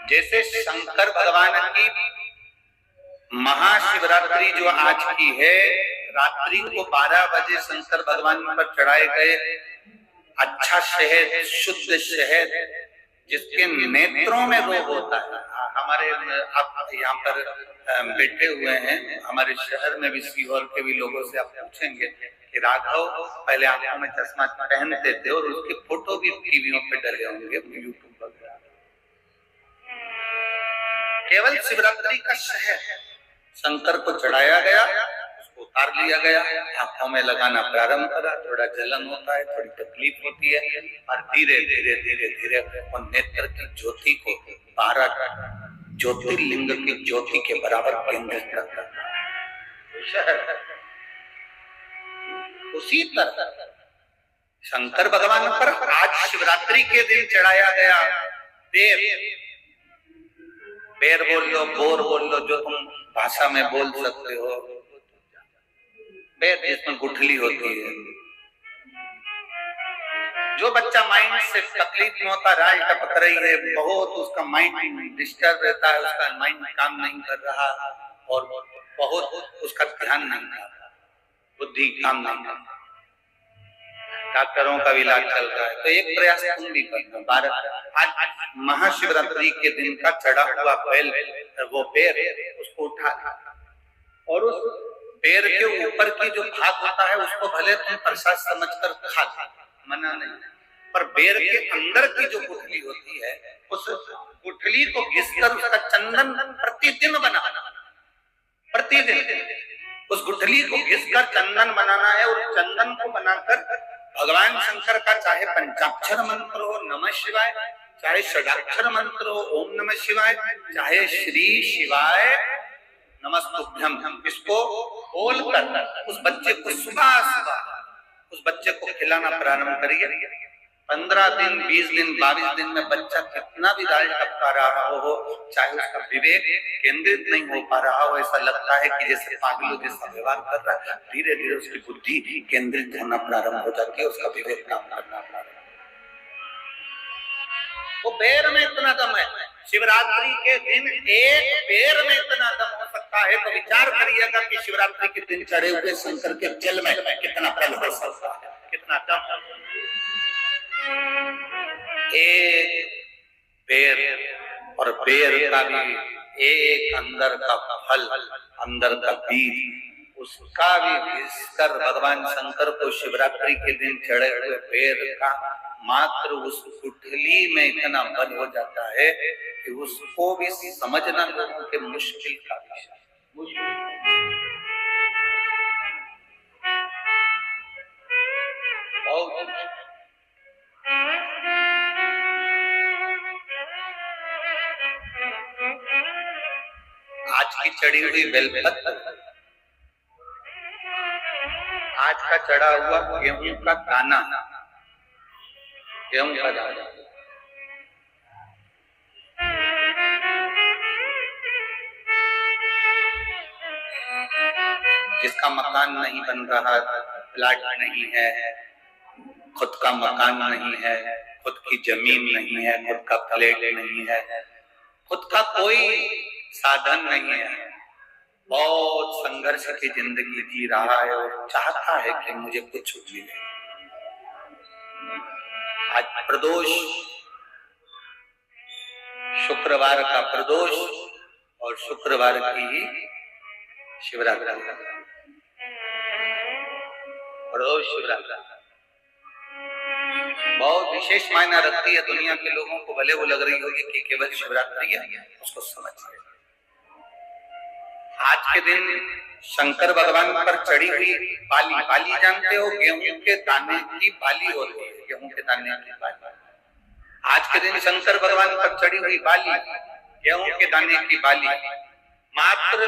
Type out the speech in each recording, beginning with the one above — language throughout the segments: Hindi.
जैसे शंकर भगवान की महाशिवरात्रि जो आज की है, रात्रि को 12 बजे शंकर भगवान पर चढ़ाए गए अच्छा शहद, शुद्ध शहद, जिसके नेत्रों में रोग होता है। हमारे आप यहाँ पर बैठे हुए हैं, हमारे शहर में भी सीहोर के भी लोगों से आप पूछेंगे कि राघव पहले आंखों में चश्मा पहनते थे और उसकी फोटो भी टीवियों पे डले होंगे, यूट्यूब वगैरह। केवल शिवरात्रि का शहद शंकर को चढ़ाया गया, उसको उतार लिया गया, आंखों में लगाना प्रारंभ करा। थोड़ा जलन होता है, थोड़ी तकलीफ होती है, और धीरे धीरे धीरे धीरे वो नेत्र की ज्योति को 12 ज्योतिर्लिंग की ज्योति के बराबर केंद्रित करता है। उसी तरह शंकर भगवान पर आज शिवरात्रि के दिन चढ़ाया गया बेर बोल लो, बोर बोल लो, जो तुम भाषा में बोल सकते हो, बेर जिसमें गुठली होती है। जो बच्चा माइंड से तकलीफ में होता, राज टपक रही है बहुत, उसका माइंड डिस्टर्ब रहता है, उसका माइंड काम नहीं कर रहा और बहुत उसका ध्यान नहीं कर रहा, बुद्धि काम नहीं कर रहा, डॉक्टरों का भी इलाज चल रहा है, तो एक प्रयास तुम भी करना। आज महाशिवरात्रि के दिन का चढ़ा हुआ बेल, वो बेर, उसको उठा और उस बेर के ऊपर की जो भाग होता है उसको भले तुम प्रसाद समझकर खा, मना नहीं, पर बेर के अंदर की जो गुठली होती है, उस गुठली को घिसकर उसका चंदन प्रतिदिन बनाना, प्रतिदिन उस गुठली को घिसकर चंदन बनाना है। और चंदन को बनाकर भगवान शंकर का चाहे पंचाक्षर मंत्र हो नमः शिवाय, चाहे षडाक्षर मंत्र हो ओम नमः शिवाय, चाहे श्री शिवाय नमस्तुभ्यम, इसको बोलकर उस बच्चे को सुबह सुबह उस बच्चे को खिलाना प्रारंभ करिए। 15 दिन, 20 दिन, 22 दिन में बच्चा कितना भी दाल टपका रहा हो, चाहे उसका विवेक केंद्रित नहीं हो पा रहा हो, ऐसा लगता है कि जैसे पागलों जैसा व्यवहार कर रहा है, धीरे धीरे उसकी बुद्धि केंद्रित होना प्रारंभ हो जाती है, उसका विवेक काम करना प्रारंभ। वो बेर में इतना दम है, शिवरात्रि के दिन एक बेर में इतना दम हो सकता है, तो विचार करिएगा कि शिवरात्रि के दिन चढ़े हुए शंकर के जल में कितना बल हो सकता है, कितना दम। एक बेर, और बेर का भी एक अंदर का फल, अंदर का बीज, उसका भी घिसकर भगवान शंकर को शिवरात्रि के दिन चढ़े हुए बेर का मात्र उस गुठली में इतना बल हो जाता है कि उसको भी समझना लोगों के मुश्किल का विषय। आज की चढ़ी हुई बेलपत्र, आज का चढ़ा हुआ गेहूं का दाना, गेहूं का दाना, जिसका मकान नहीं बन रहा, प्लाट नहीं है, खुद का मकान नहीं है, खुद की जमीन नहीं है, खुद का फ्लैट नहीं है, खुद का कोई साधन नहीं है, बहुत संघर्ष की जिंदगी जी रहा है और चाहता है कि मुझे कुछ मिले। आज प्रदोष, शुक्रवार का प्रदोष और शुक्रवार की ही शिवरात्रि, प्रदोष शिवरात्रि बहुत विशेष मायना रखती है दुनिया के लोगों को, भले वो लग रही होगी कि केवल शिवरात्रि है, उसको समझिए। आज के दिन शंकर भगवान पर चढ़ी हुई बाली, बाली जानते हो, गेहूं के दाने की बाली होती है, गेहूं के दाने की बाली। आज के दिन शंकर भगवान पर चढ़ी हुई बाली, गेहूं के दाने की बाली, मात्र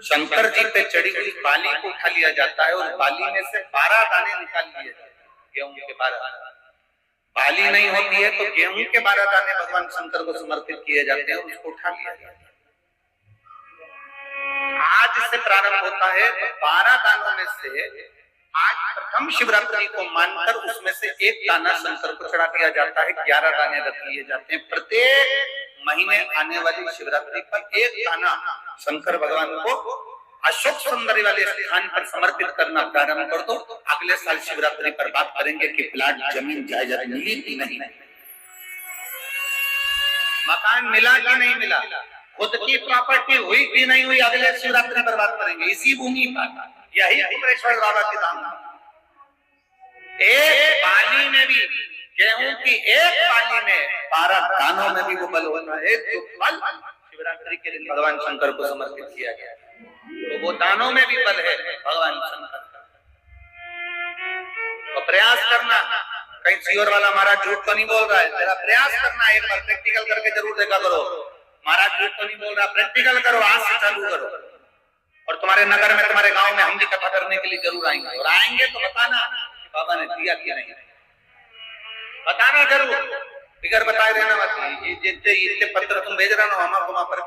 शंकर जी पे चढ़ी हुई बाली को उठा लिया जाता है और बाली में से 12 दाने निकाल लिए जाते हैं, गेहूं के 12। बाली नहीं होती है तो गेहूं के 12 दाने भगवान शंकर को समर्पित किए जाते हैं, उसको उठा लिया जाता है। आज से प्रारंभ होता है, तो 12 दानों में से आज प्रथम शिवरात्रि को मानकर उसमें से एक दाना शंकर को चढ़ा दिया जाता है, 11 दाने रख लिए जाते हैं। प्रत्येक महीने आने वाली शिवरात्रि पर एक दाना शंकर भगवान को अशोक सुंदरी वाले स्थान पर समर्पित करना प्रारंभ कर दो। अगले साल शिवरात्रि पर बात करेंगे कि प्लाट जमीन जायदाद मिली कि नहीं, मकान मिला कि नहीं मिला, खुद की प्रॉपर्टी हुई कि नहीं हुई, अगले शिवरात्रि पर बात करेंगे इसी भूमि पर। यही कुमरेश्वर बाबा की धाम। एक पाली में भी, गेहूं की एक पाली में 12 दानों में भी वो बल होता है जो बल शिवरात्रि के दिन भगवान शंकर को समर्पित किया गया, तो वो दानों में भी बल है भगवान शंकर। तो प्रयास करना, कहीं सीओर वाला महाराज झूठ तो नहीं बोल रहा है, तेरा प्रयास करना, एक बार प्रैक्टिकल करके जरूर देखा करो। महाराज झूठ तो नहीं बोल रहा, प्रैक्टिकल करो, आज से चालू करो। और तुम्हारे नगर में, तुम्हारे गांव में हम भी कथा करने के लिए जरूर आएंगे, और आएंगे तो बताना कि बाबा ने दिया कि नहीं, बताना जरूर, फिगर बताए रहना मत। ये पत्र तुम भेज रहे हो, हम आपको वहां पर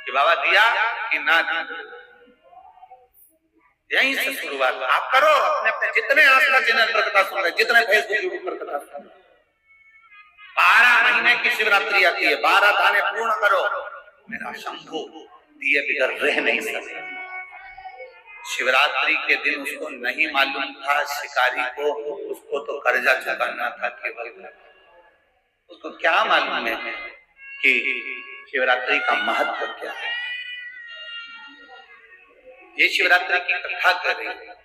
कि बाबा दिया कि ना दिया, यहीं से शुरुआत आप करो। अपने अपने जितने आस्था चैनल पर कथा सुन रहे, जितने फेसबुक यूट्यूब पर कथा सुन रहे, 12 महीने की शिवरात्रि आती है, 12 दाने पूर्ण करो। मेरा शंभू दिए बिगड़ रह नहीं सकता। शिवरात्रि के दिन उसको नहीं मालूम था शिकारी को, उसको तो कर्जा चुकाना था केवल। उसको क्या मालूम है कि शिवरात्रि का महत्व क्या है। ये शिवरात्रि की कथा कर रही है।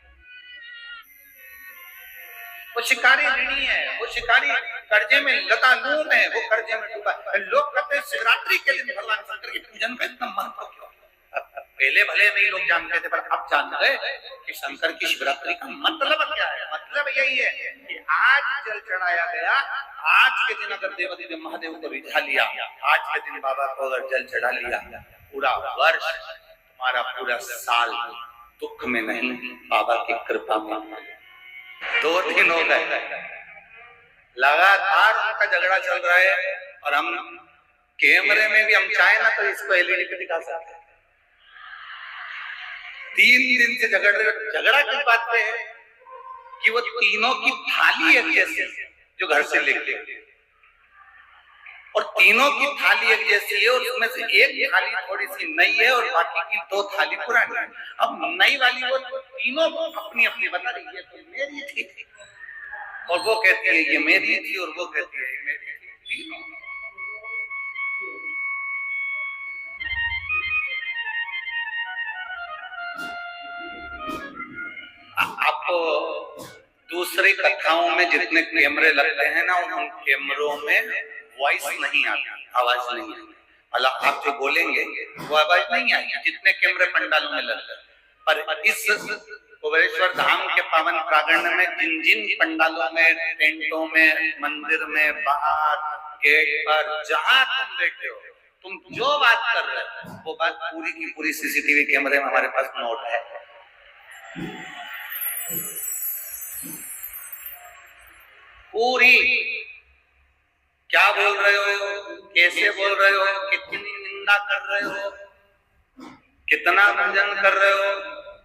वो शिकारी ऋणी है, वो शिकारी कर्जे में लतालूम है, वो कर्जे में डूबा। लोग कहते हैं शिवरात्रि के दिन भगवान शंकर की पूजन का इतना महत्व क्यों। पहले भले नहीं लोग जानते थे, पर अब जान गए कि शंकर की शिवरात्रि का मतलब क्या है। मतलब यही है कि आज जल चढ़ाया गया, आज के दिन अगर देवदेव महादेव को रिझा लिया, आज के दिन बाबा को अगर जल चढ़ा लिया, पूरा वर्ष, तुम्हारा पूरा साल दुख में नहीं, बाबा की कृपा में। 2 दिन हो गए लगातार उनका झगड़ा चल रहा है, और हम कैमरे में भी हम चाहे ना तो इसको एलईडी पे दिखा सकते हैं। 3 दिन से झगड़ा किस बात पे है कि वो तीनों की थाली एक जैसी जो घर से लेके, और तीनों की थाली एक जैसी है, और उसमें से एक थाली थोड़ी सी नई है और बाकी की 2 थाली पुरानी है। अब नई वाली वो तीनों को अपनी अपनी बता रही है, तो मेरी थी, और वो कहती है ये मेरी थी, और वो कहती है ये मेरी थी। तीनों आपको दूसरी कथाओं में जितने कैमरे लगते हैं ना, उन कैमरों में वॉइस नहीं आती, आवाज नहीं आती। मतलब आप जो बोलेंगे वो आवाज नहीं आएगी, जितने कैमरे पंडालों में लगते हैं। पर इस कुबेरेश्वर धाम के पावन प्रांगण में जिन जिन पंडालों में, टेंटों में, मंदिर में, बाहर गेट पर, जहां तुम बैठे हो, तुम जो बात कर रहे हो वो बात पूरी की पूरी सीसीटीवी कैमरे में हमारे पास नोट है। पूरी क्या बोल रहे हो, कैसे बोल रहे हो, कितनी निंदा कर रहे हो, कितना पूजन कर रहे हो।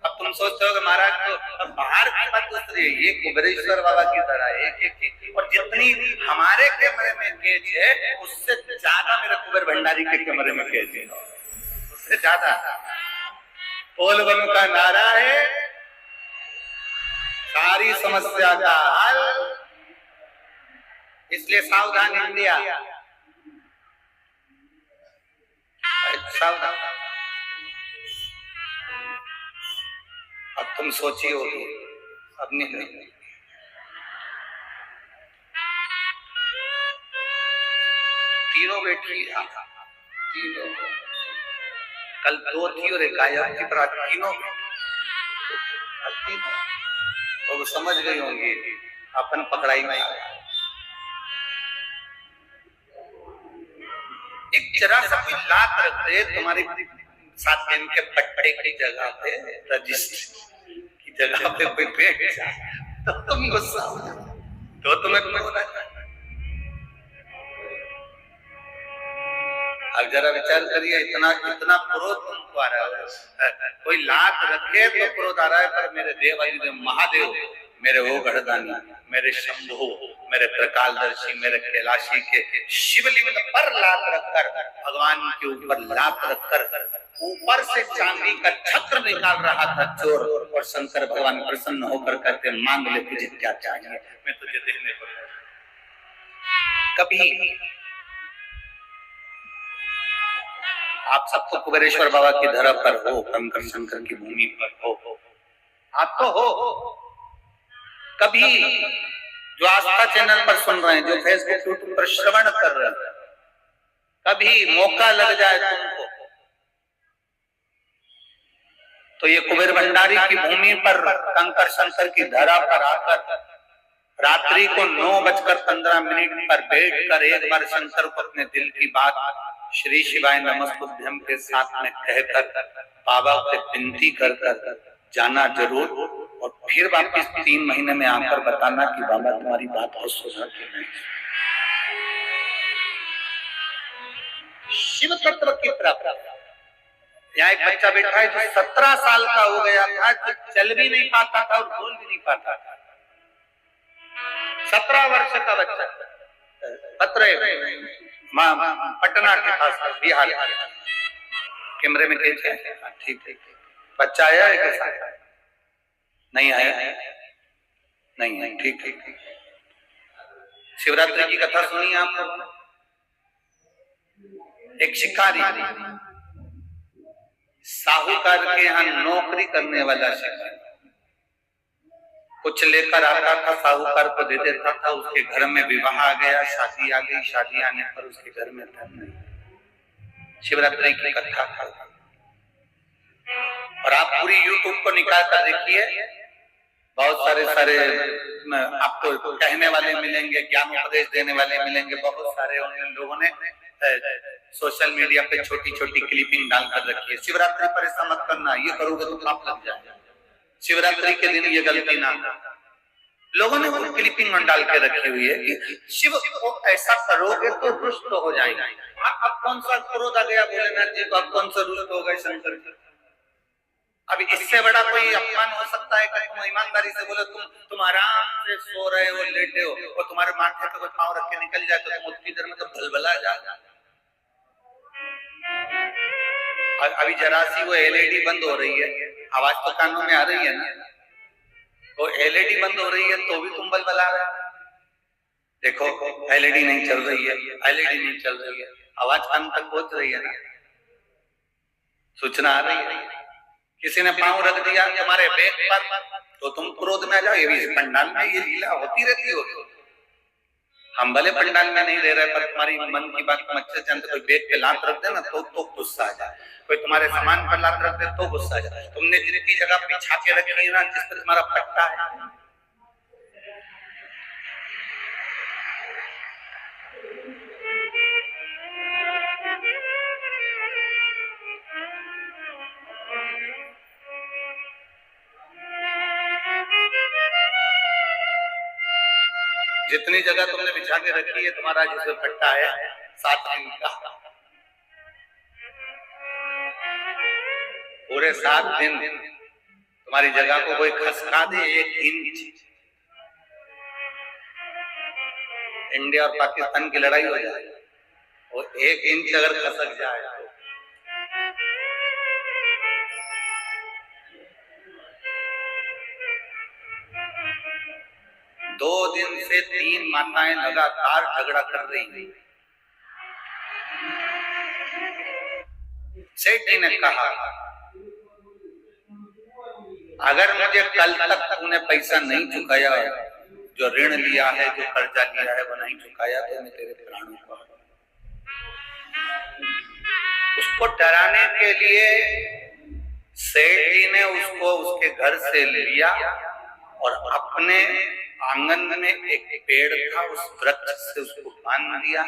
अब तुम सोचते हो कि महाराज तो बाहर की बात दूसरी है, ये कुबेरेश्वर बाबा की तरह एक और जितनी हमारे कैमरे में कैच है उससे ज्यादा मेरे कुबेर भंडारी के कैमरे में कैच है, उससे ज्यादा। बोल बम का नारा है, सारी समस्या का हल, इसलिए सावधान इंडिया, सावधान। अब तुम सोची होगी, अब नहीं, तीनों बेटी, तीनों, कल 2 थी और एक आया थी, पर आज तीनों, और समझ गई होंगी अपन पकड़ाई में। एक जरा सा कोई लात रख दे तुम्हारे 7 दिन के पट्टे की जगह पे, रजिस्ट्री की जगह पे कोई बैठ जाए तो तुम गुस्सा हो जाओ, तो तुम्हें होना चाहिए। अब जरा विचार करिए, इतना इतना क्रोध तुमको आ रहा है, कोई लात रखे तो क्रोध आ रहा है, पर मेरे देव महादेव, मेरे वो गढ़दानी, मेरे शंभू, मेरे त्रिकालदर्शी, मेरे कैलाशी के शिवलिंग पर लात रखकर, भगवान के ऊपर लात रखकर ऊपर से चांदी का छत्र निकाल रहा था चोर, और शंकर भगवान प्रसन्न होकर कहते मांग ले तुझे क्या चाहिए, मैं तुझे देने को। कभी आप सबको कुबेरेश्वर बाबा की धरा पर हो, कंकर शंकर की भूमि पर हो, आप तो हो। कभी जो आस्था चैनल पर सुन रहे हैं, जो फेसबुक यूट्यूब पर श्रवण कर रहे हैं, कभी मौका लग जाए तुमको तो ये कुबेर भंडारी की भूमि पर कंकर शंकर की धरा पर आकर रात्रि को 9:15 पर बैठकर एक बार शंकर को अपने दिल की बात श्री शिवाय नमस्तुभ्यं के साथ में कहकर बाबा से विनती कर जाना जरूर, और फिर वापिस 3 महीने में आकर बताना कि बाबा तुम्हारी बात को सुना कि नहीं। शिव तत्व की प्राप्ति। यहाँ एक बच्चा बैठा है जो 17 साल का हो गया था, जो चल भी नहीं पाता था और बोल भी नहीं पाता था। 17 वर्ष का बच्चा, पटना के पास बिहार। कैमरे में कैसे? ठीक ठीक। बच्चा आया है कैसा? नहीं आया? नहीं है। ठीक ठीक। शिवरात्रि की कथा सुनी आप लोगों ने? एक शिकारी, साहूकार के यहाँ नौकरी करने वाला शिकारी, कुछ लेकर आता था, साहूकार को दे देता था, उसके घर में विवाह आ गया, शादी आ गई, शादी आने पर उसके घर में धन नहीं। शिवरात्रि की कथा था। और आप पूरी यूट्यूब को निकाल कर देखिए, बहुत सारे आपको कहने वाले मिलेंगे, ज्ञान उपदेश देने वाले मिलेंगे, बहुत सारे लोगों ने सोशल मीडिया पे छोटी छोटी क्लिपिंग डालकर रखी है। शिवरात्रि पर ऐसा मत करना, ये करोगे तो पाप लग जाएगा, शिवरात्रि के दिन ये गलती ना करना। लोगों ने वो क्लिपिंग डाल के रखी हुई है कि शिव को ऐसा करोगे तो रुष्ट हो जाएंगे। अब कौन सा क्रोध आ गया भोलेनाथ जी को, अब कौन सा रुष्ट हो गए शंकर जी? अब इससे बड़ा कोई अपमान हो सकता है कि तुम ईमानदारी से बोलो, तुम आराम से सो रहे हो, लेटे हो, और तुम्हारे माथे पे कोई पांव रख के निकल जाए तो तुम उतनी देर में तो भलभला जाएगा। अभी जरा सी वो एलईडी बंद हो रही है, आवाज तो कानों में आ रही है ना, वो एलईडी बंद हो रही है तो भी तुम बलबला रहे हो। देखो एलईडी नहीं चल रही है, एलईडी नहीं चल रही है, आवाज कान तक पहुंच रही है ना, सूचना आ रही है। किसी ने पांव रख दिया तुम्हारे बैग पर तो तुम क्रोध में आ जाओ। ये भी पंडाल में ये लीला होती रहती होगी। हम भले पंडाल में नहीं रह रहे, पर तुम्हारी मन की बात तुम अच्छे से जानते। कोई बैग पे लात रख दे ना तो गुस्सा आ जाए, कोई तुम्हारे सामान पर लात रख दे तो गुस्सा आ जाए। तुमने जितनी जगह बिछा के रखी है ना, जिस पर तुम्हारा पट्टा है, जितनी जगह तुमने बिछा के रखी है, तुम्हारा जिसमें पट्टा है 7 दिन का, पूरे 7 दिन तुम्हारी जगह को कोई खसका दे 1 इंच, इंडिया और पाकिस्तान की लड़ाई हो जाए, और 1 इंच अगर खसक जाए तो 2 दिन से 3 माताएं लगातार झगड़ा कर रही हैं। सेठ जी ने कहा, अगर मुझे कल तक तूने पैसा नहीं चुकाया, जो ऋण लिया है, जो कर्जा लिया है वो नहीं चुकाया, तो मैं तेरे प्राणों को। उसको डराने के लिए सेठ जी ने उसको उसके घर से लिया और अपने आंगन में एक पेड़ था, उस वृक्ष से उसको बांध दिया।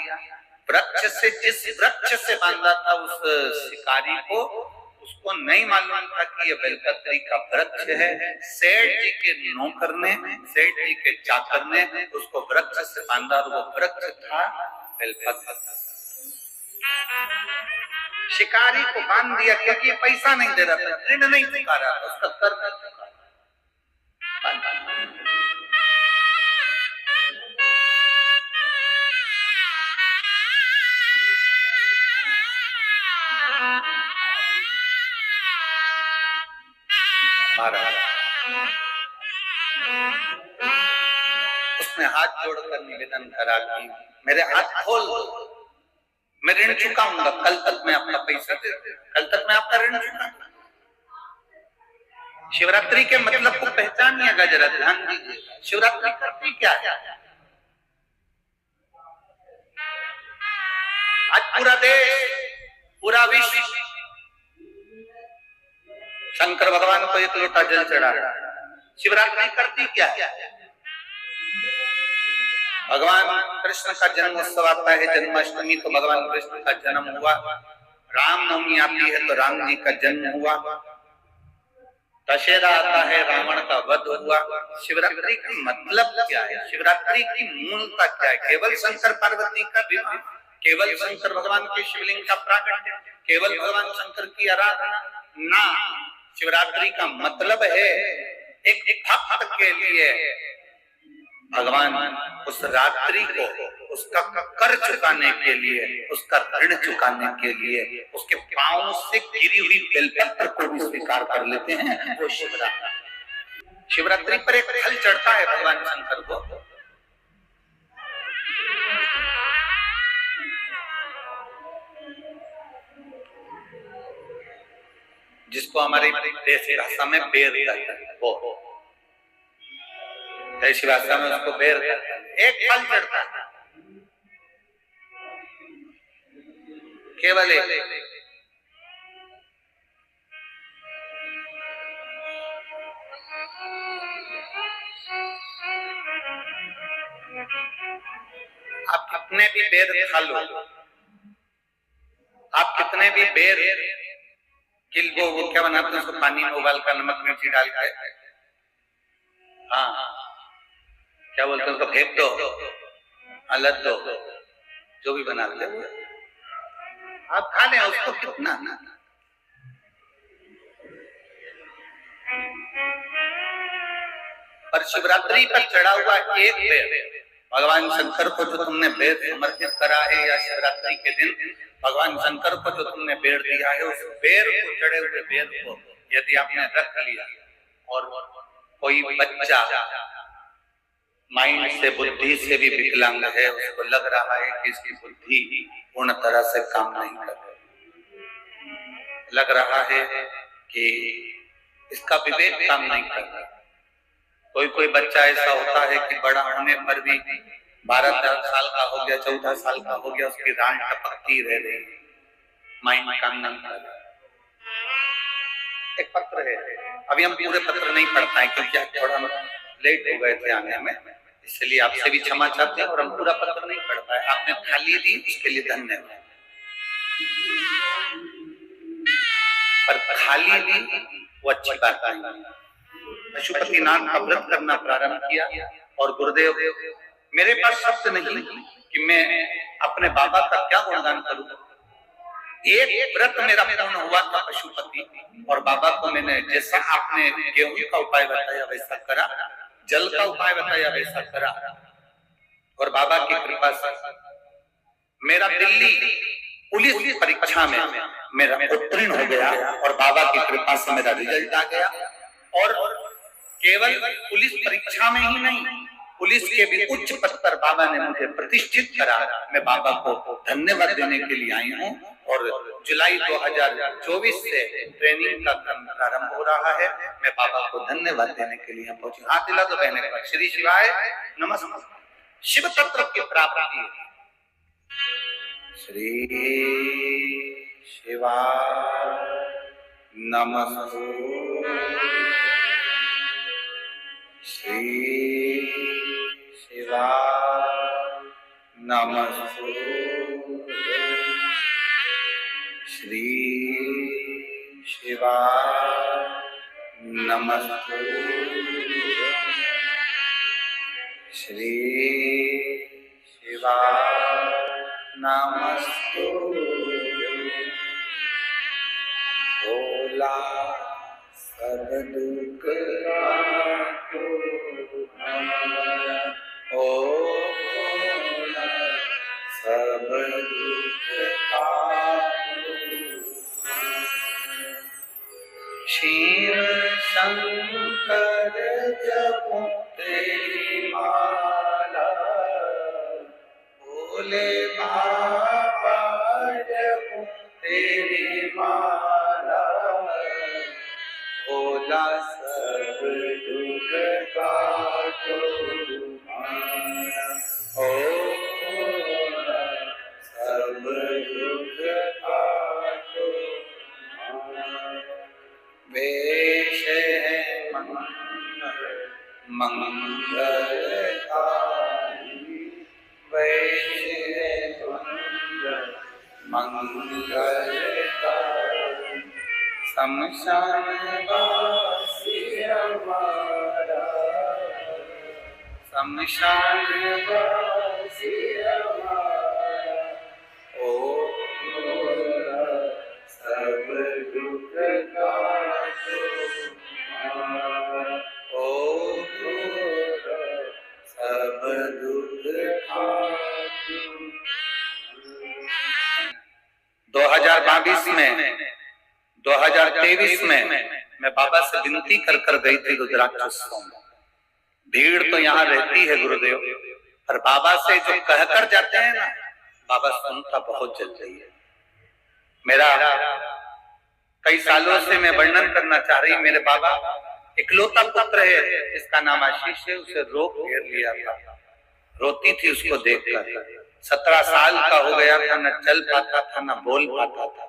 वृक्ष से, जिस वृक्ष से बांधा था उस शिकारी को, उसको नहीं मालूम था कि ये बेलपत्री का वृक्ष है। सेठ जी के नौकर ने, सेठ जी के चाकर ने उसको वृक्ष से बांधा, और वो वृक्ष था बेलपत्र। शिकारी को बांध दिया क्योंकि पैसा नहीं दे रहा था, ऋण नहीं चुका रहा था, उसका कर नहीं चुका। महाराज। उसने हाथ जोड़कर निवेदन करा कि मेरे हाथ खोल दो, मैं ऋण चुकाऊंगा, कल तक मैं आपका पैसा दे दूंगा, कल तक मैं आपका ऋण चुकाऊंगा। शिवरात्रि के मतलब को पहचानिएगा, जरा ध्यान दीजिए। शिवरात्रि करती क्या है? आज पूरा देश, पूरा विश्व शंकर भगवान को एक लोटा जल चढ़ा रहा है। शिवरात्रि करती क्या है? भगवान कृष्ण का जन्मोत्सव आता है, जन्माष्टमी, तो भगवान कृष्ण का जन्म हुआ। रामनवमी आती है तो राम जी का जन्म हुआ। दशहरा आता है, रावण का वध हुआ। शिवरात्रि का मतलब क्या है? शिवरात्रि की मूलता क्या है? केवल शंकर पार्वती का विवाह, केवल शंकर भगवान के शिवलिंग का प्राकट्य, केवल भगवान शंकर की आराधना ना। शिवरात्रि का मतलब है एक भक्त के लिए भगवान उस रात्रि को उसका कर चुकाने के लिए, उसका ऋण चुकाने के लिए उसके पांव से गिरी हुई बेलपत्र को भी स्वीकार कर लेते हैं। वो शिवरात्रि, शिवरात्रि पर एक फल चढ़ता है भगवान शंकर को। जिसको हमारी देसी भाषा में बेर कहते हैं, वो देसी भाषा में उसको बेर कहते हैं। एक फल चढ़ता है, केवल एक। आप कितने भी बेर खा लो, आप कितने भी बेर वो क्या बनाते हैं, उसको पानी में उबाल कर नमक मिर्ची डाल के, हाँ क्या बोलते हैं उसको, फेंक दो, अलग दो, जो भी बनाते हैं आप खा लें उसको, कितना ना। पर शिवरात्रि पर चढ़ा हुआ एक बेर भगवान शंकर को जो तुमने बेर समर्पित करा है, या शिवरात्रि के दिन भगवान शंकर को जो तुमने बेर दिया है, उस बेर को, चढ़े हुए बेर को यदि आपने रख लिया और कोई बच्चा माइंड से, बुद्धि से भी विकलांग है, उसको लग रहा है कि इसकी बुद्धि पूर्ण तरह से काम नहीं कर रही, लग रहा है कि इसका विवेक काम नहीं कर रहा। कोई बच्चा ऐसा होता है कि बड़ा होने पर भी 12 साल का हो गया, 14 साल का हो गया, उसकी रान टपकती रह रही, माइंड काम नहीं कर रहा। एक पत्र है, अभी हम पूरे पत्र नहीं पढ़ पाए क्योंकि थोड़ा लेट हो गए थे आने में, इसलिए आपसे भी क्षमा चाहते हैं, और हम पूरा पत्र नहीं पढ़ पाए। आपने थाली दी, उसके लिए धन्यवाद। पर खाली दी वो अच्छी बात नहीं। पशुपतिनाथ का व्रत करना प्रारंभ किया, और गुरुदेव, मेरे पास शब्द नहीं कि मैं अपने बाबा का क्या गुणगान करूं। एक व्रत मेरा पूर्ण हुआ था पशुपति, और बाबा को मैंने जैसा आपने गेहूं का उपाय बताया वैसा करा, जल का उपाय बताया वैसा करा, और बाबा की कृपा से मेरा दिल्ली पुलिस परीक्षा में मेरा उत्तीर्ण हो गया, और बाबा की कृपा से मेरा रिजल्ट आ गया। और केवल पुलिस परीक्षा में ही नहीं, पुलिस के भी उच्च पद पर बाबा ने मुझे प्रतिष्ठित करा। मैं बाबा को धन्यवाद देने के लिए आई हूँ, और जुलाई 2024 से ट्रेनिंग का क्रम प्रारंभ हो रहा है। मैं बाबा को धन्यवाद देने के लिए पहुंची। हाथ हिला दो बहने पर। श्री शिवाय नमस्कार। शिव तत्व की प्राप्ति। श्री शिवाय नमस्कार। श्री शिवाय नमस्ते। श्री शिवाय नमस्ते। श्री शिवाय नमस्ते। भोला सब दुख ओ भोला सब दुख शिव शंकर जपूं तेरी माला, भोले बाबा जपूं तेरी माला, भोला सब दुख काटो तुम्हारा, ओ भोला सब दुख काटो तुम्हारा। वेश है मंगलकारी, वेश है मंगलकारी, शमशान वासी हमारा, शमशान वासी हमारा, ओ भोला सब दुख काटो तुम्हारा, ओ भोला सब दुख काटो। 2022 में 2023 में मैं बाबा से विनती कर कर गई थी रुद्राक्ष उत्सव में। भीड़ तो यहाँ रहती है गुरुदेव, पर बाबा से जो कहकर जाते हैं ना, बाबा सुनता बहुत जल्दी है। मेरा कई सालों से मैं वर्णन करना चाह रही, मेरे बाबा इकलौता पुत्र है जिसका नाम आशीष है, उसे रोग घेर लिया था, रोती थी उसको देखकर। 17 साल का हो गया था, न चल पाता था न बोल पाता था,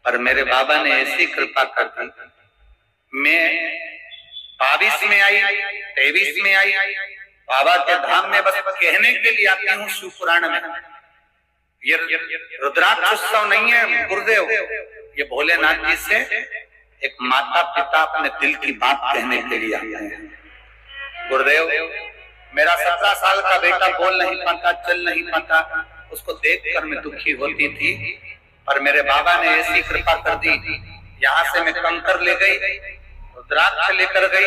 पर मेरे बाबा ने ऐसी कृपा कर दी। मैं 22 में आई, 23 में आई, बाबा के धाम में बस कहने के लिए आती हूँ शिव पुराण में। ये रुद्राक्ष उत्सव नहीं है गुरुदेव, ये भोलेनाथ जी से एक माता पिता अपने दिल की बात कहने के लिए आते हैं। गुरुदेव, मेरा 17 साल का बेटा बोल नहीं पाता, चल नहीं पाता, उसको देखकर मैं दुखी होती थी, पर मेरे बाबा ने ऐसी कृपा कर दी। यहाँ से मैं कंकर ले गई, रुद्राक्ष लेकर गई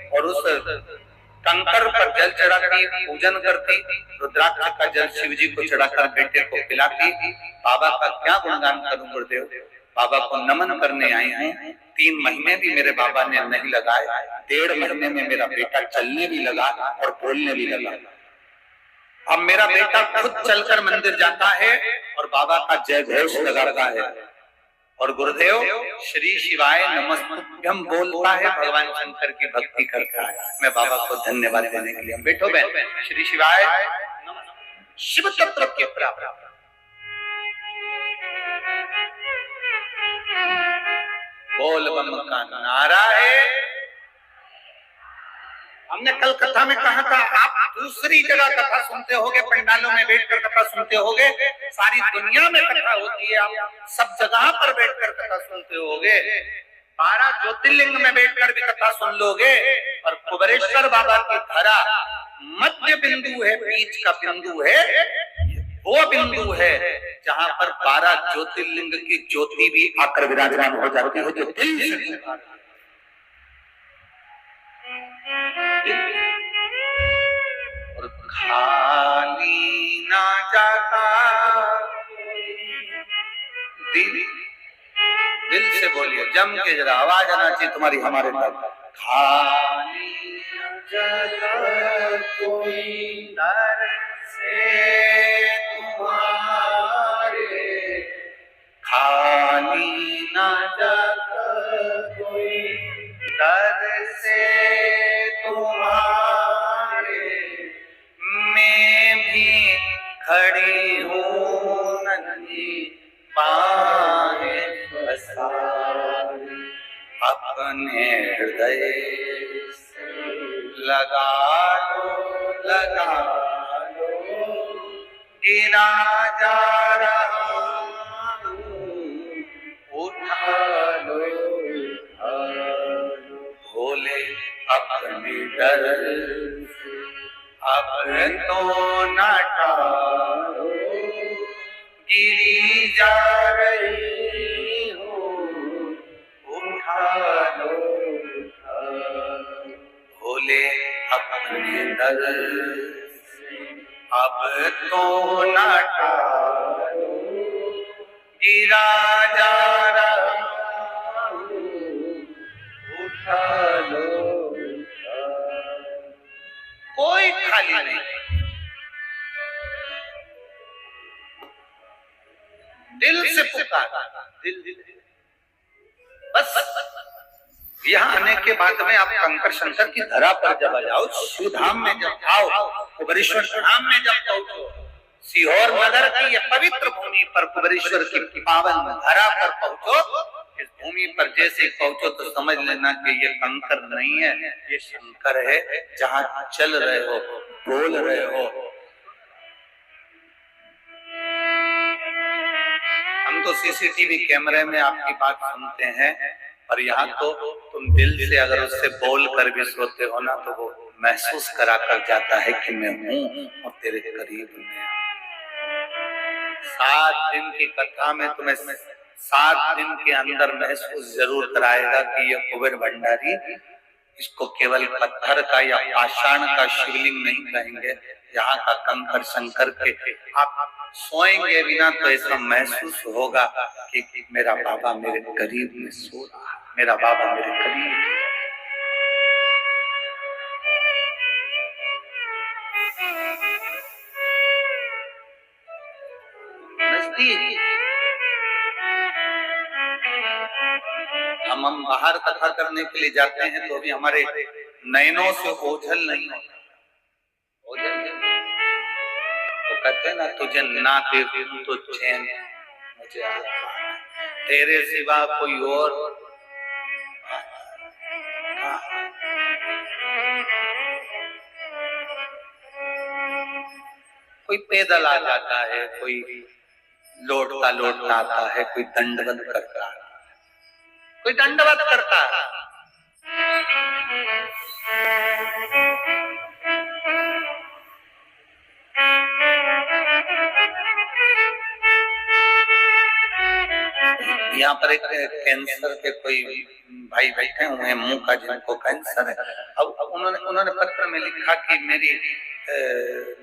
और उस कंकर पर जल चढ़ाती, पूजन करती, रुद्राक्ष का जल शिव जी को चढ़ाकर बेटे को पिलाती। बाबा का क्या गुणगान करूं गुरुदेव, बाबा को नमन करने आई हूँ। 3 महीने भी मेरे बाबा ने नहीं लगाए, 1.5 महीने में मेरा बेटा चलने भी लगा और बोलने भी लगा। अब मेरा बेटा खुद चलकर मंदिर जाता है और बाबा का जय घोष लगाता है, और गुरुदेव श्री शिवाय नमस्तुभ्यम बोलता है, भगवान शंकर की भक्ति करता है। मैं बाबा को धन्यवाद देने के लिए, बैठो बहन, श्री शिवाय शिव तत्व के प्राप्त। बोल बम का नारा है। हमने कल कथा में कहा था, आप दूसरी जगह कथा सुनते होगे, पंडालों में बैठकर कथा सुनते होगे, सारी दुनिया में कथा होती है, आप सब जगह पर बैठकर कथा सुनते होगे, 12 ज्योतिर्लिंग में बैठकर भी कथा सुन लोगे, और कुबेरेश्वर बाबा की धरा मध्य बिंदु है, बीच का बिंदु है, वो बिंदु है जहां पर 12 ज्योतिर्लिंग की ज्योति भी आकर विराजमान हो जाती है, जो दिल से। और खाली ना जाता दिल से बोलिए, जम के जरा आवाज आना चाहिए तुम्हारी हमारे तक। खाली ना जाता कोई दर से तुम्हारे, खाली ना जाता कोई दर से तुम्हारे, मैं भी खड़ी हूँ नंगी बाहें पसारी, अपने हृदय से लगा लो, गिरा जा रहा हूँ, उठा लो, भोले अपने डर से अब तो न टालो, गिरी जा रही हूँ, उठा लो, भोले अपने दर से अब तो न टालो, गिरा जा रहा हूँ, उठा खाली नहीं, दिल से पुकारा, दिल। बस यहाँ आने के बाद में आप कंकर शंकर की धरा पर जब आ जाओ, शिवधाम में जब आओ, कुबेरेश्वर धाम में जब पहुंचो, सीहोर नगर की ये पवित्र भूमि पर कुबेरेश्वर की पावन धरा पर पहुंचो, इस भूमि पर जैसे पहुंचो तो समझ लेना कि ये कंकर नहीं है, ये शंकर है। जहां चल रहे हो, बोल रहे हो, हम तो सीसीटीवी कैमरे में आपकी बात सुनते हैं, और यहाँ तो तुम दिल से अगर उससे बोल कर भी सोते हो ना, तो वो महसूस करा कर जाता है कि मैं हूँ और तेरे करीब में। 7 दिन की कथा में तुम्हें 7 दिन के अंदर महसूस जरूर कराएगा कि ये कुबेर भंडारी, इसको केवल पत्थर का या पाषाण का शिवलिंग नहीं कहेंगे, यहाँ का कंकर शंकर के। आप सोएंगे बिना तो ऐसा महसूस होगा कि मेरा बाबा मेरे करीब में सो रहा, मेरा बाबा मेरे करीब। नजदीक हम बाहर कथा करने के लिए जाते हैं तो भी हमारे नयनों से ओझल नहीं होता। ओझल तो कहते हैं ना, तुझे ना देखूं तो चैन मुझे आता, तेरे सिवा कोई और। कोई पैदल आ जाता है, कोई लौटता लौटता आता है, कोई दंडवत करता है, कोई दंडवत करता है। यहाँ पर एक कैंसर के कोई भाई बैठे हुए हैं, मुंह का जिनको कैंसर है। अब उन्होंने पत्र में लिखा कि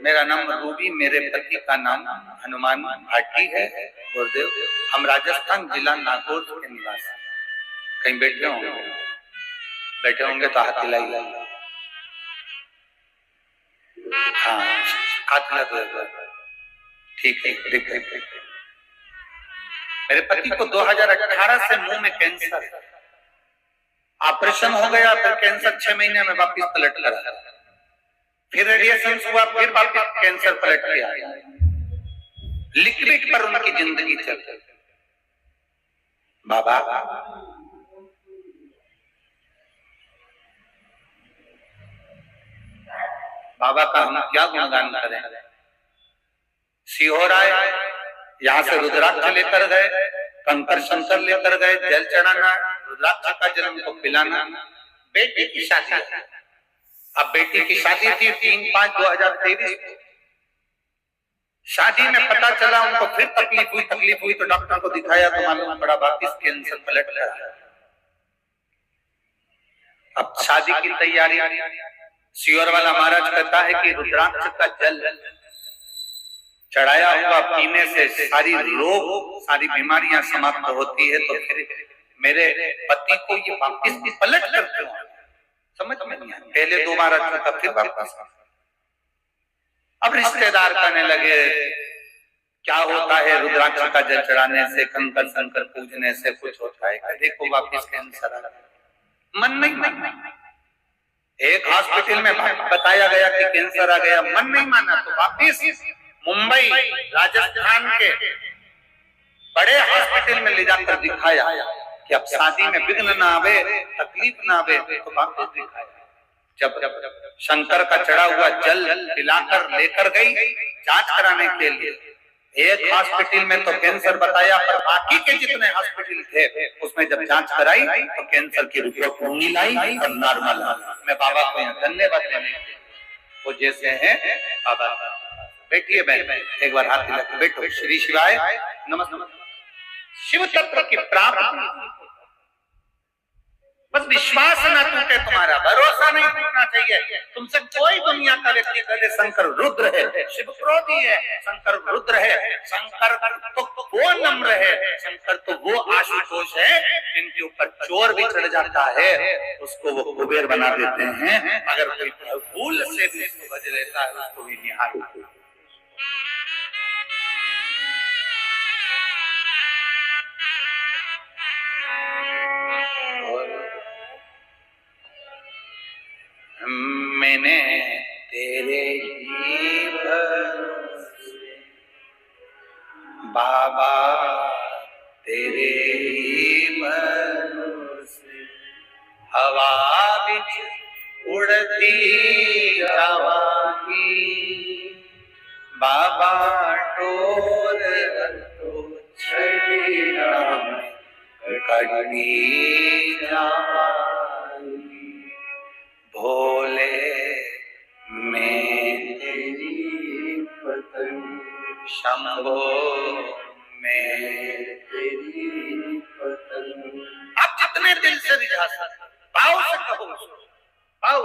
मेरा नाम रूबी, मेरे पति का नाम हनुमान भाटी है, गुरुदेव, हम राजस्थान जिला नागौर के निवासी। कहीं बैठे होंगे तो हाथ हिलाइए। हाँ, हाथ हिला दो। ठीक है, ठीक है। मेरे पति को 2018 से मुंह में कैंसर है, ऑपरेशन हो गया, फिर कैंसर 6 महीने में वापिस पलट कर, फिर रेडिएशन हुआ, फिर वापिस कैंसर पलट के आया। लिक्विड पर उनकी जिंदगी चल रही। बाबा बाबा का हम क्या गुणगान करें। सीहोर आए, यहाँ से रुद्राक्ष लेकर गए, कंकर शंकर लेकर गए, जल चढ़ाना, रुद्राक्ष का जल उनको पिलाना। बेटी की शादी, अब बेटी की शादी थी 3/5/2023। शादी में पता चला उनको फिर तकलीफ हुई तो डॉक्टर को दिखाया तो मालूम पड़ा वापिस कैंसर पलट गया। अब शादी की तैयारी, सीहोर वाला महाराज कहता है कि रुद्राक्ष का जल चढ़ाया हुआ पीने से सारी रोग, सारी बीमारियां समाप्त होती है। तो फिर मेरे पति को ये वापिस भी पलट करते हो, समझ में नहीं आया। पहले 2 बार अच्छा था, फिर वापस। अब रिश्तेदार कहने लगे क्या होता है रुद्राक्ष का जल चढ़ाने से, कंकर शंकर पूजने से कुछ होता है। देखो वापिस कैंसर आ गया, मन नहीं माना। एक हॉस्पिटल में बताया गया कि कैंसर आ गया, मन नहीं माना, तो वापिस मुंबई राजस्थान के बड़े हॉस्पिटल में ले जाकर दिखाया कि अब शादी में विघ्न ना आवे, तकलीफ ना आवे, तो वापस दिखाया। जब शंकर का चढ़ा हुआ जल पिलाकर लेकर गई जांच कराने के लिए, एक हॉस्पिटल में तो कैंसर बताया, पर बाकी के जितने हॉस्पिटल थे उसमें जब जांच कराई तो कैंसर की रिपोर्ट नहीं लाई और नॉर्मल। मैं बाबा को यहाँ धन्यवाद देने के लिए, वो जैसे हैं बाबा। बैठिए बहन, एक बार हाथ हिला के बैठो। श्री शिवाय नमस्ते। शिव तत्व की प्राप्ति, बस विश्वास न टूटे, तुम्हारा भरोसा नहीं टूटना चाहिए। तुमसे कोई दुनिया का व्यक्ति कहे शंकर रुद्र है, शिव क्रोधी है, शंकर रुद्र है, शंकर तो वो नम्र है, शंकर तो वो आशुतोष है जिनके ऊपर पर चोर भी चढ़ जाता है उसको वो कुबेर बना देते हैं। अगर कोई भूल से भी उसको भज लेता है उसको भी निहाल। मैंने तेरे ही भरोसे बाबा तेरे ही भरोसे हवा बिच उड़ती जावांगी बाबा टोर तो छड़िया कड़ी जावांगी भोले मैं तेरी पतंग शंभो मैं तेरी पतंग। आप जितने दिल से रिझा सकते भाव से कहो भाव।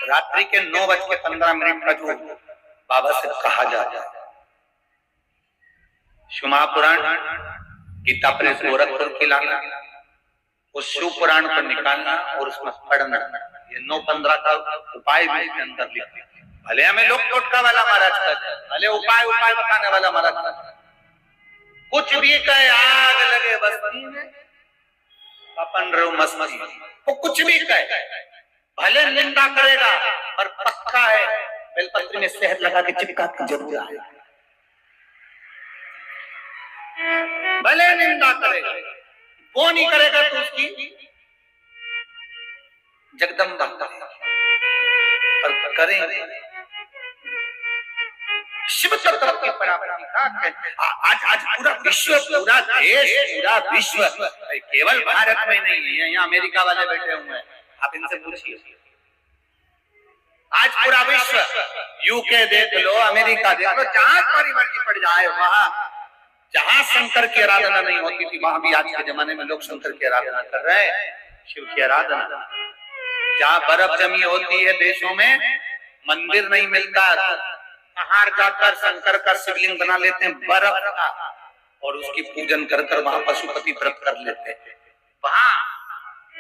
रात्रि के 9:15 का जो बाबा से कहा जाता है शिव महापुराण गीता प्रेस गोरखपुर की लाना उस शिव पुराण को निकालना और उसमें पढ़ना ये 9:15 का उपाय भी इसके अंदर लिखा। भले हमें लोग टोटका वाला महाराज कहते हैं भले उपाय बताने वाला महाराज कुछ भी कहे आग लगे बस्ती में अपन रहो मस्ती वो कुछ भी कहे भले निंदा करेगा पर पक्का है बेलपत्री में शहद लगा के चिपका के जरूर आएगा। भले निंदा करेगा वो नहीं करेगा तो उसकी जगदम्बा पर करेंगे शिव तत्व की प्राप्ति का आज पूरा विश्व पूरा देश पूरा विश्व केवल भारत में नहीं है यहाँ अमेरिका वाले बैठे हुए हैं आप इनसे पूछिए आज पूरा विश्व यूके देख लो अमेरिका देख लो जहां तुम्हारी मर्जी पड़ जाए वहां जहां शंकर की आराधना नहीं होती थी वहां भी आज के जमाने में लोग शंकर की आराधना कर रहे हैं शिव की आराधना। जहां बर्फ जमी होती है देशों में मंदिर नहीं मिलता पहाड़ जाकर शंकर का शिवलिंग बना लेते हैं बर्फ का और उसकी पूजन कर वहां पशुपति व्रत कर लेते हैं। वहां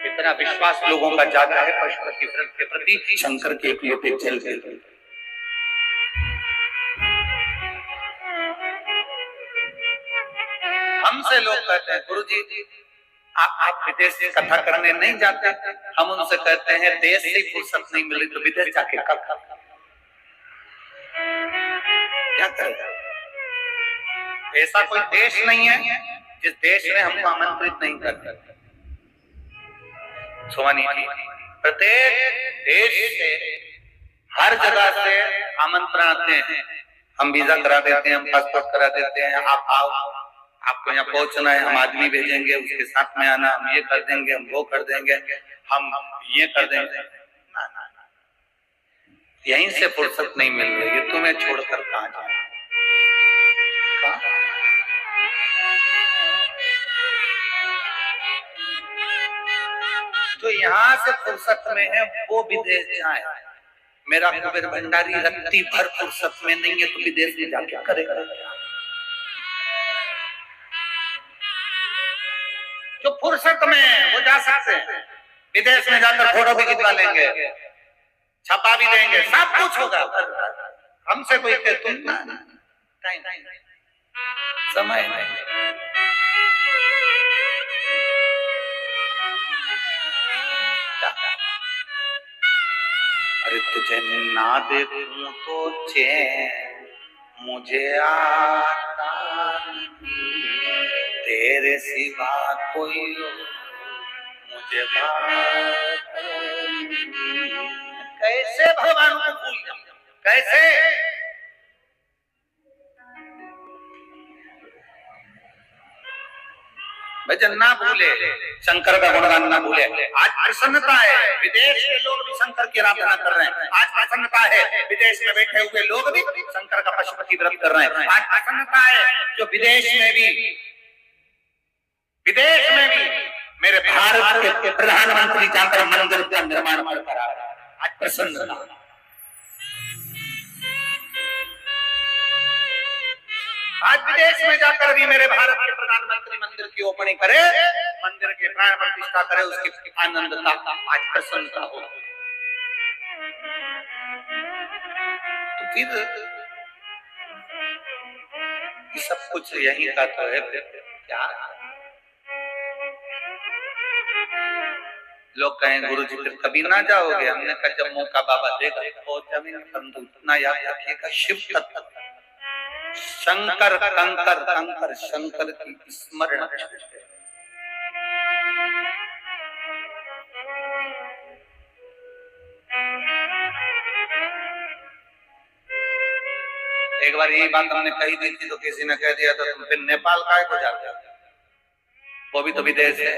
इतना विश्वास लोगों का ज्यादा है पशुपति व्रत के प्रति शंकर के एक लोटे जल के। हमसे लोग कहते हैं गुरुजी आप विदेश से कथा करने नहीं जाते। हम उनसे कहते हैं देश से फुर्सत नहीं मिली तो विदेश जाके क्या करेगा। ऐसा कोई देश नहीं है जिस देश में हमको आमंत्रित नहीं करते। प्रत्येक देश से हर जगह से आमंत्रण आते हैं हम वीजा करा देते हैं हम पासपोर्ट करा देते हैं आप आओ आपको यहाँ पहुंचना है हम आदमी भेजेंगे उसके साथ में आना हम ये कर देंगे हम वो कर देंगे हम ये कर देंगे। यहीं से फुर्सत नहीं मिल रही है तुम्हें छोड़कर कहां जाए। जो यहाँ से फुर्सत में है वो विदेश जाए। मेरा कुबेर भंडारी रत्ती भर फुर्सत में नहीं है तो विदेश में जाके करेगा। जो फुर्सत में वो जा सकते हैं विदेश में जाकर फोटो भी खिंचवा लेंगे छपा भी देंगे सब कुछ होगा। हमसे कोई कहे तुम समय नहीं। अरे तुझे ना देखूं तो चैन मुझे आता तेरे सिवा कोई मुझे कैसे भगवान को भूल जाऊं कैसे। भजन ना भूले शंकर का गुणगान ना भूले। आज प्रसन्नता है विदेश के लोग भी शंकर की आराधना कर रहे हैं। आज प्रसन्नता है विदेश में बैठे हुए लोग भी शंकर का पशुपति व्रत कर रहे हैं। आज प्रसन्नता है जो विदेश में भी मेरे भारत भारत के प्रधानमंत्री जाकर मंदिर का निर्माण कर रहा है, आज प्रसन्न था। आज विदेश में जाकर भी मेरे भारत के प्रधानमंत्री मंदिर की ओपनिंग करे, मंदिर के प्राण प्रतिष्ठा करे, उसकी आनंदता आज प्रसन्नता हो। तो फिर ये सब कुछ यही का तो है। क्या लोग कहें गुरु जी फिर कभी ना जाओगे? हमने कहा जब मौका बाबा देगा तो जमीन परंतु इतना याद रखिएगा, शिव तत्व शंकर कंकर कंकर शंकर की स्मरण। एक बार यही बात हमने कही दी थी तो किसी ने कह दिया था तुम फिर नेपाल काहे को जाते हो, वो भी तो विदेश है।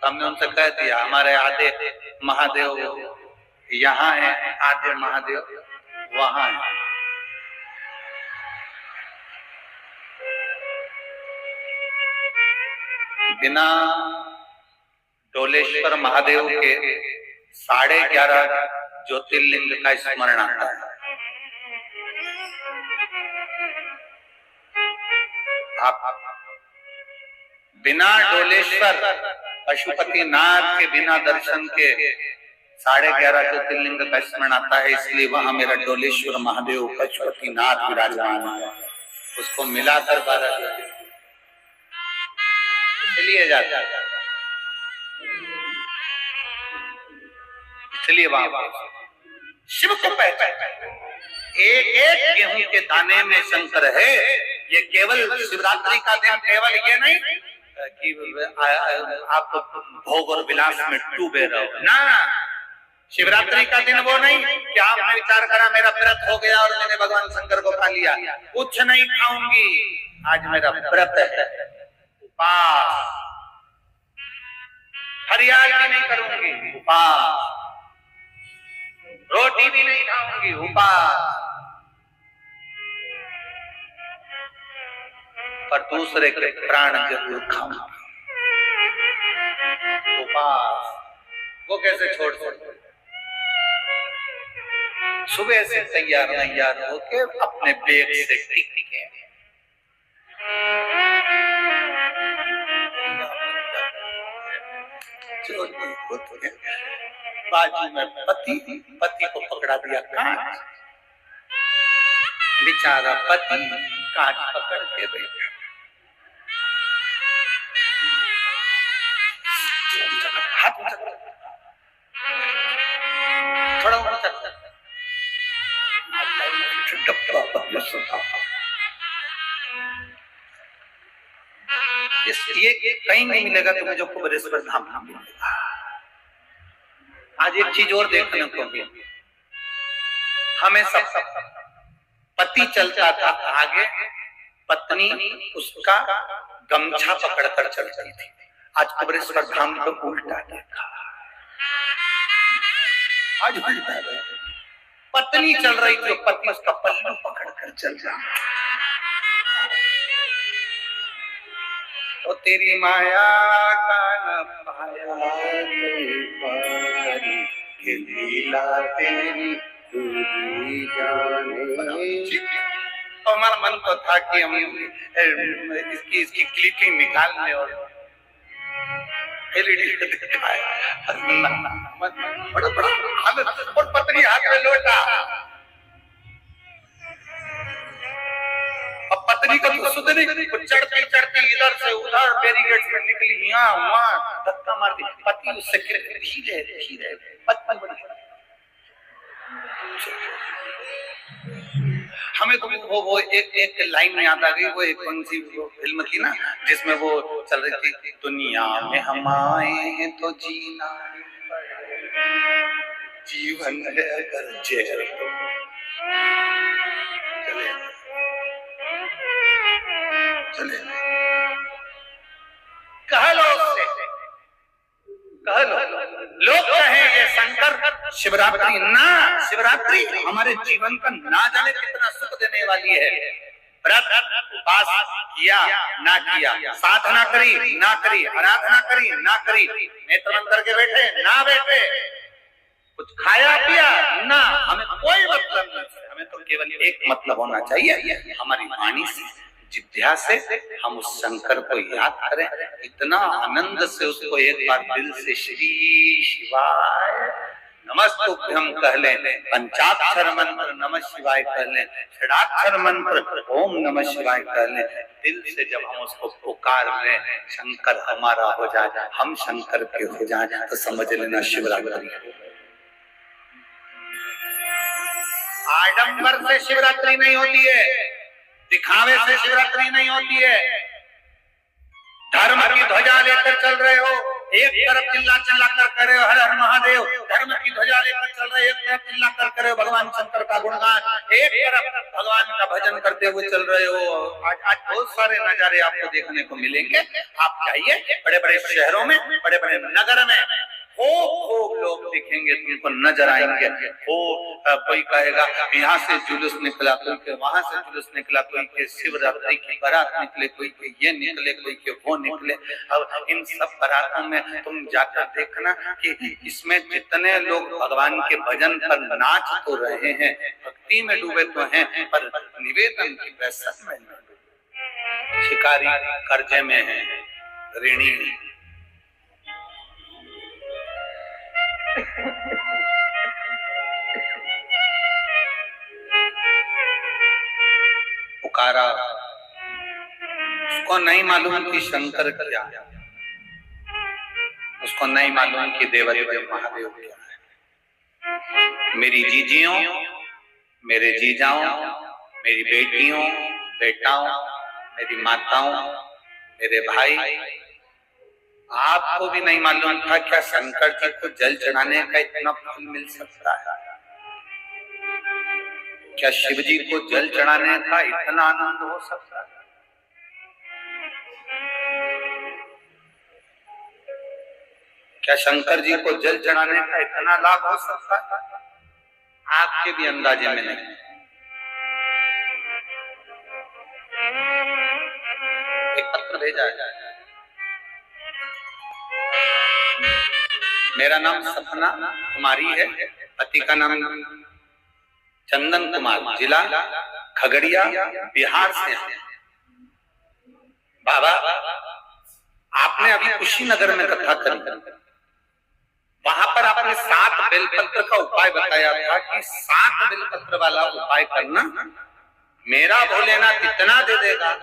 तो हमने उनसे कह दिया हमारे आधे महादेव यहाँ है, आधे महादेव वहां है। बिना डोलेश्वर महादेव के 11.5 ज्योतिर्लिंग का स्मरण आता है। आप बिना डोलेश्वर पशुपति नाथ के बिना दर्शन के 11.5 ज्योतिर्लिंग का स्मरण आता है, इसलिए वहां मेरा डोलेश्वर महादेव पशुपति नाथ विराजमान है, उसको मिलाकर 12 ज्योतिर्लिंग इसलिए जाता है, इसलिए वहां शिव को पहचान। एक एक गेहूं के दाने में शंकर है। ये केवल शिवरात्रि का दिन केवल ये नहीं कि आप भोग और विलास में डूबे रहो ना। शिवरात्रि का दिन वो नहीं कि आपने विचार करा मेरा व्रत हो गया और मैंने भगवान शंकर को पा लिया, कुछ नहीं खाऊंगी, आज मेरा व्रत है, उपास, फरियाद भी नहीं करूंगी, उपास, रोटी भी नहीं खाऊंगी, उपास, पर दूसरे के प्राण जरूर खाऊंगा, उपास। वो कैसे छोड़ सकते? सुबह से तैयार होके अपने पेट से टिक के बाजू में पति को पकड़ा दिया कांच, बेचारा पति कांच पकड़ के बैठा। हाथ थोड़ा ये कहीं नहीं मिलेगा तुम्हें जो कुबेरेश्वर धाम में मिलेगा। आज एक चीज और देखने को मिली, हमें सब पति चलता था आगे, पत्नी उसका गमछा पकड़कर चलती थी। आज कुबेरेश्वर धाम को उल्टा देखा, आज उल्टा देखा, पत्नी चल रही थी, पति उसका पल्लू पकड़कर चल रहा। तो तेरी माया का न पाया ये लीला तेरी दूरी जाने। तो हमारा मन तो था कि हम इसकी क्लिपिंग निकाल लें और एलईडी दिखाए, बड़ा और पत्नी हाथ में लोटा। अब पत्नी को तो सुध नहीं, चढ़ती इधर से उधर बैरिकेड से निकली, यहाँ वहाँ धक्का मारती, पति उससे धीरे हमें तो वो एक लाइन में याद आ गई, वो एक कौन सी फिल्म थी ना जिसमें वो चल रही थी, दुनिया में हम आए हैं तो जीना जीवन है अगर जहर तो चले कह लो लोग कहें ये शंकर शिवरात्रि ना, शिवरात्रि हमारे जीवन का ना जाने कितना सुख देने वाली है। व्रत उपास किया ना किया, साधना करी ना करी, आराधना करी ना करी, नेत्र बंद करके बैठे ना बैठे, कुछ खाया पिया ना, हमें कोई मतलब नहीं। हमें तो केवल एक मतलब होना चाहिए, हमारी वाणी से, जिज्ञा से हम उस शंकर को याद करें, इतना आनंद से उसको एक बार दिल से श्री शिवाय नमस्तुभ्यम कह लें, पंचाक्षर मंत्र नमः शिवाय कह लें, षडाक्षर मंत्र ओम नमः शिवाय कह लें, दिल से जब हम उसको पुकार लें, शंकर हमारा हो जाए, हम शंकर के हो जाए, तो समझ लेना शिवरात्रि। आडंबर से शिवरात्रि नहीं होती है, दिखावे से शिवरात्रि नहीं होती है। धर्म की ध्वजा लेकर चल रहे हो, एक तरफ चिल्ला चिल्ला कर करे हो हर हर महादेव, धर्म की ध्वजा लेकर चल रहे, एक तरफ चिल्ला कर करे हो भगवान शंकर का गुणगान, एक तरफ भगवान का भजन करते हुए चल रहे हो। आज बहुत सारे नजारे आपको देखने को मिलेंगे। आप जाइए बड़े बड़े शहरों में, बड़े बड़े नगर में, खूब लोग दिखेंगे, तुमको नजर आएंगे। कोई कहेगा यहाँ से जुलूस निकला, कोई के वहां से जुलूस निकला, कोई के शिवरात्रि की बारात निकले, कोई के ये निकले, कोई के वो निकले। अब इन सब बारातों में तुम जाकर देखना कि इसमें जितने लोग भगवान के भजन पर नाच तो रहे हैं, भक्ति में डूबे तो हैं, पर निवेदन की व्यसन में न डूबे, शिकारी कर्जे में है, ऋणी। पुकारा, उसको नहीं मालूम कि शंकर क्या है, उसको नहीं मालूम कि देवदेव महादेव क्या है। मेरी जीजियों, मेरे जीजाओं, मेरी बेटियों, बेटाओं, मेरी माताओं, मेरे भाई, आपको भी नहीं मालूम था क्या शंकर जी को जल चढ़ाने का इतना फल मिल सकता है? क्या शिव जी को जल चढ़ाने का इतना आनंद हो सकता है? क्या शंकर जी को जल चढ़ाने का इतना लाभ हो सकता है? आपके भी अंदाजे में नहीं। एक पत्र भेजा है, मेरा नाम सपना कुमारी है, पति का नाम चंदन कुमार, जिला खगड़िया, बिहार से है। बाबा, आपने अभी कुशीनगर में कथा करी, वहां पर आपने 7 बेलपत्र का उपाय बताया था कि 7 बेलपत्र वाला उपाय करना, मेरा भोलेनाथ इतना दे देगा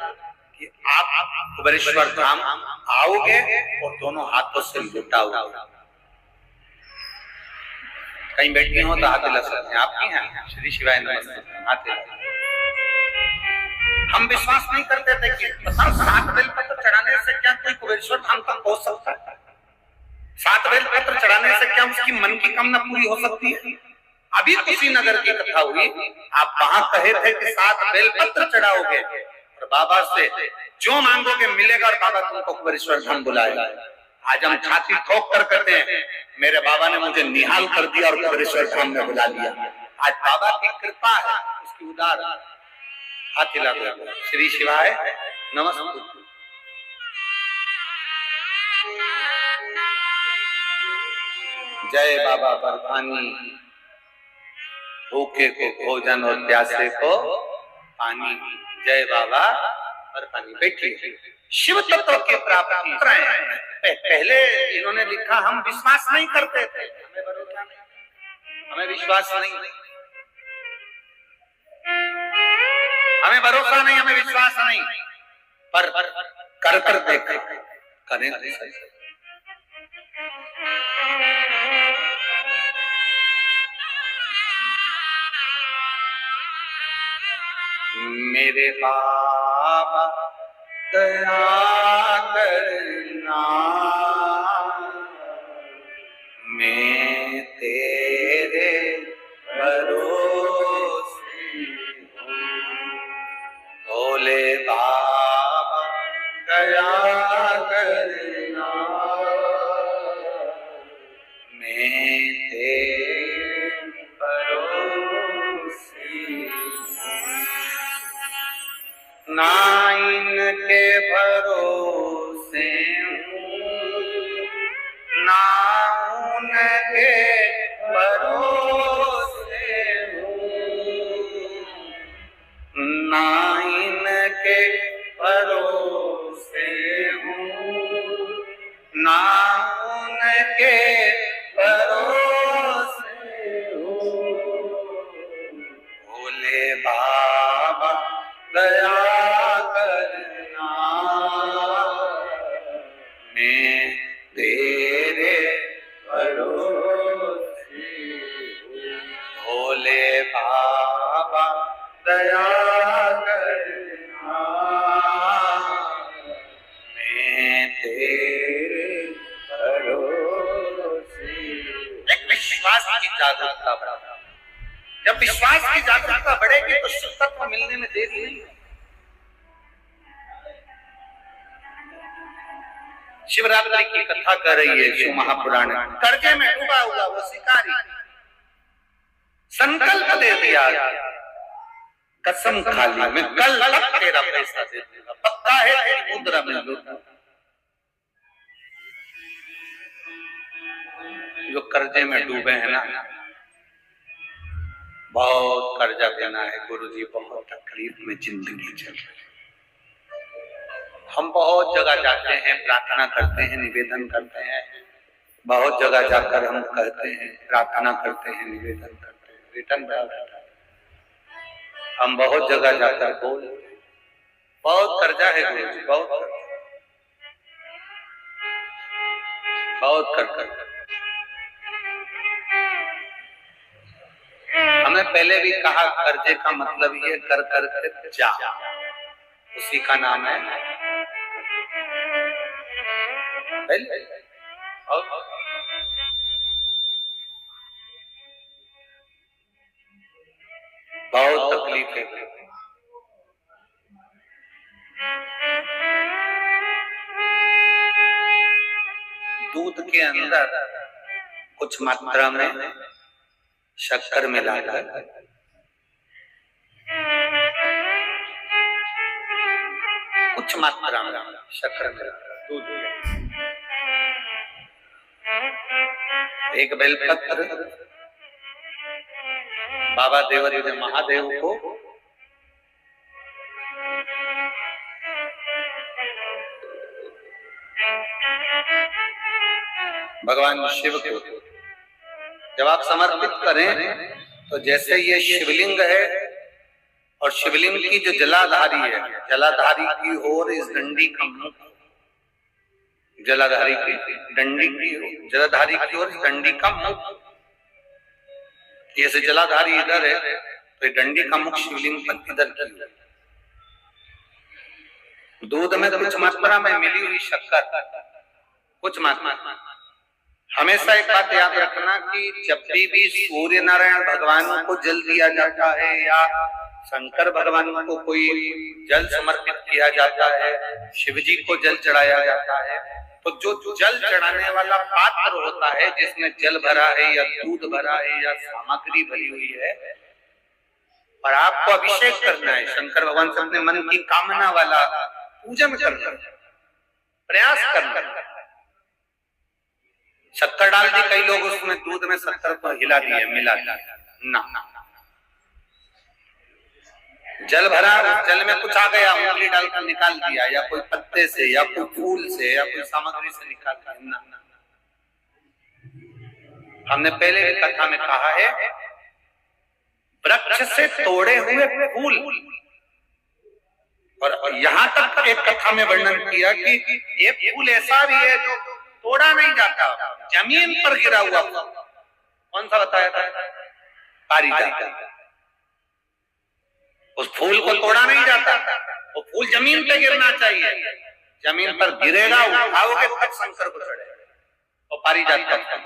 कि आप कुबेरेश्वर धाम आओगे और दोनों हाथों से लुटाओगे। कहीं बैठी हो तो हाथ हिला सकते हैं, आपकी हैं श्री शिवाय नमस्ते, हाथ हिला। हम विश्वास नहीं करते थे कि 7 बेलपत्र चढ़ाने से क्या कोई कुबेरेश्वर धाम तक पहुंच सकता है? 7 बेलपत्र चढ़ाने से क्या उसकी मन की कामना पूरी हो सकती है? अभी कुशीनगर की कथा हुई, आप वहां कहे थे कि 7 बेलपत्र चढ़ाओगे और बाबा से जो मांगोगे मिलेगा और बाबा तुमको कुबेरेश्वर धाम बुलाएगा। आज हम छाती ठोक कर कहते हैं, मेरे बाबा ने मुझे निहाल कर दिया और कुबेरेश्वर धाम में बुला लिया। आज बाबा की कृपा है, उसकी उदार। हाथ हिला दो, श्री शिवाय नमस्ते। जय बाबा बरफानी, भूखे को भोजन और प्यासे को पानी। जय बाबा बरफानी। बैठिए। शिव तत्व की प्राप्ति पहले इन्होंने लिखा, हम विश्वास नहीं करते थे, हमें भरोसा नहीं, हमें विश्वास नहीं, हमें भरोसा नहीं, हमें विश्वास नहीं, पर कर कर देखा, करें मेरे बाबा दया करना, मैं तेरे भरोसे हूँ। भोले बाबा दया करना, मैं तेरे भरोसे हूँ। के भरोसे हो, भोले बाबा दया करना, मैं तेरे भरोसे हूँ। भोले बाबा दया करना, मैं तेरे भरोसे। एक विश्वास की जागरूकता बढ़ा। जब विश्वास की जागरूकता बढ़ेगी तो शुद्ध तत्व मिलने में देरी नहीं। शिवरात्रि की कथा कर रही है शिव महापुराण। कर्जे में डूबा हुआ वो शिकारी संकल्प ले दिया, कसम खा ली, मैं कल तक तेरा पैसा दे दूंगा, पक्का है तेरी मुद्रा में लूटूंगा। जो कर्जे में डूबे हैं ना, बहुत कर्जा देना है गुरुजी, बहुत तकलीफ में जिंदगी चल रही है। हम बहुत जगह जाते हैं, प्रार्थना करते हैं, निवेदन करते हैं, बहुत जगह जाकर हम कहते हैं, प्रार्थना करते हैं, निवेदन करते हैं, रिटर्न रहता है। हम बहुत जगह जाकर बोल, बहुत कर्जा है गुरुजी, बहुत कर। हमने पहले भी कहा कर्जे का मतलब ये कर कर जा, उसी का नाम है पहले। बहुत तकलीफ है। दूध के अंदर कुछ मात्रा में शक्कर मिलाकर कुछ मात्रा में शक्कर मिलाकर दूध, एक बेलपत्र बाबा देवरी महादेव को भगवान शिव को जब आप समर्पित करें तो जैसे ये शिवलिंग है और शिवलिंग की जो जलाधारी है, जलाधारी की ओर इस डंडी का मुख, जलाधारी की डंडी की जलाधारी की ओर इस डंडी का मुख, जैसे जलाधारी इधर है तो डंडी का मुख शिवलिंग पर इधर की। दूध में कुछ मात्रा में मिली हुई शक्कर, कुछ मात्रा। हमेशा एक बात याद रखना कि जब भी सूर्य नारायण भगवान को जल दिया जाता है या शंकर भगवान को कोई जल समर्पित किया जाता है, शिव जी को जल चढ़ाया जाता है, तो जो जल चढ़ाने वाला पात्र होता है जिसमें जल भरा है या दूध भरा है या सामग्री भरी हुई है, और आपको अभिषेक करना है, शंकर भगवान से अपने मन की कामना वाला पूजन करना, प्रयास करना। शक्कर डाल दी, कई लोग उसमें दूध में शक्कर को हिला दिया, मिला दिया ना, जल भरा, जल में कुछ आ गया, उंगली डालकर निकाल दिया, या कोई पत्ते से या कोई फूल से या कोई सामग्री से निकाल दिया ना। हमने पहले भी कथा में कहा है, वृक्ष से तोड़े हुए फूल, और यहां तक एक कथा में वर्णन किया कि एक फूल ऐसा भी है जो तोड़ा नहीं जाता, जमीन पर गिरा हुआ। कौन सा बताया था? पारिजात। उस फूल को तोड़ा नहीं जाता, वो फूल जमीन पे गिरना चाहिए, जमीन पर गिरेगा, उठाओगे तब शंकर को चढ़ेगा। और पारिजात का फूल,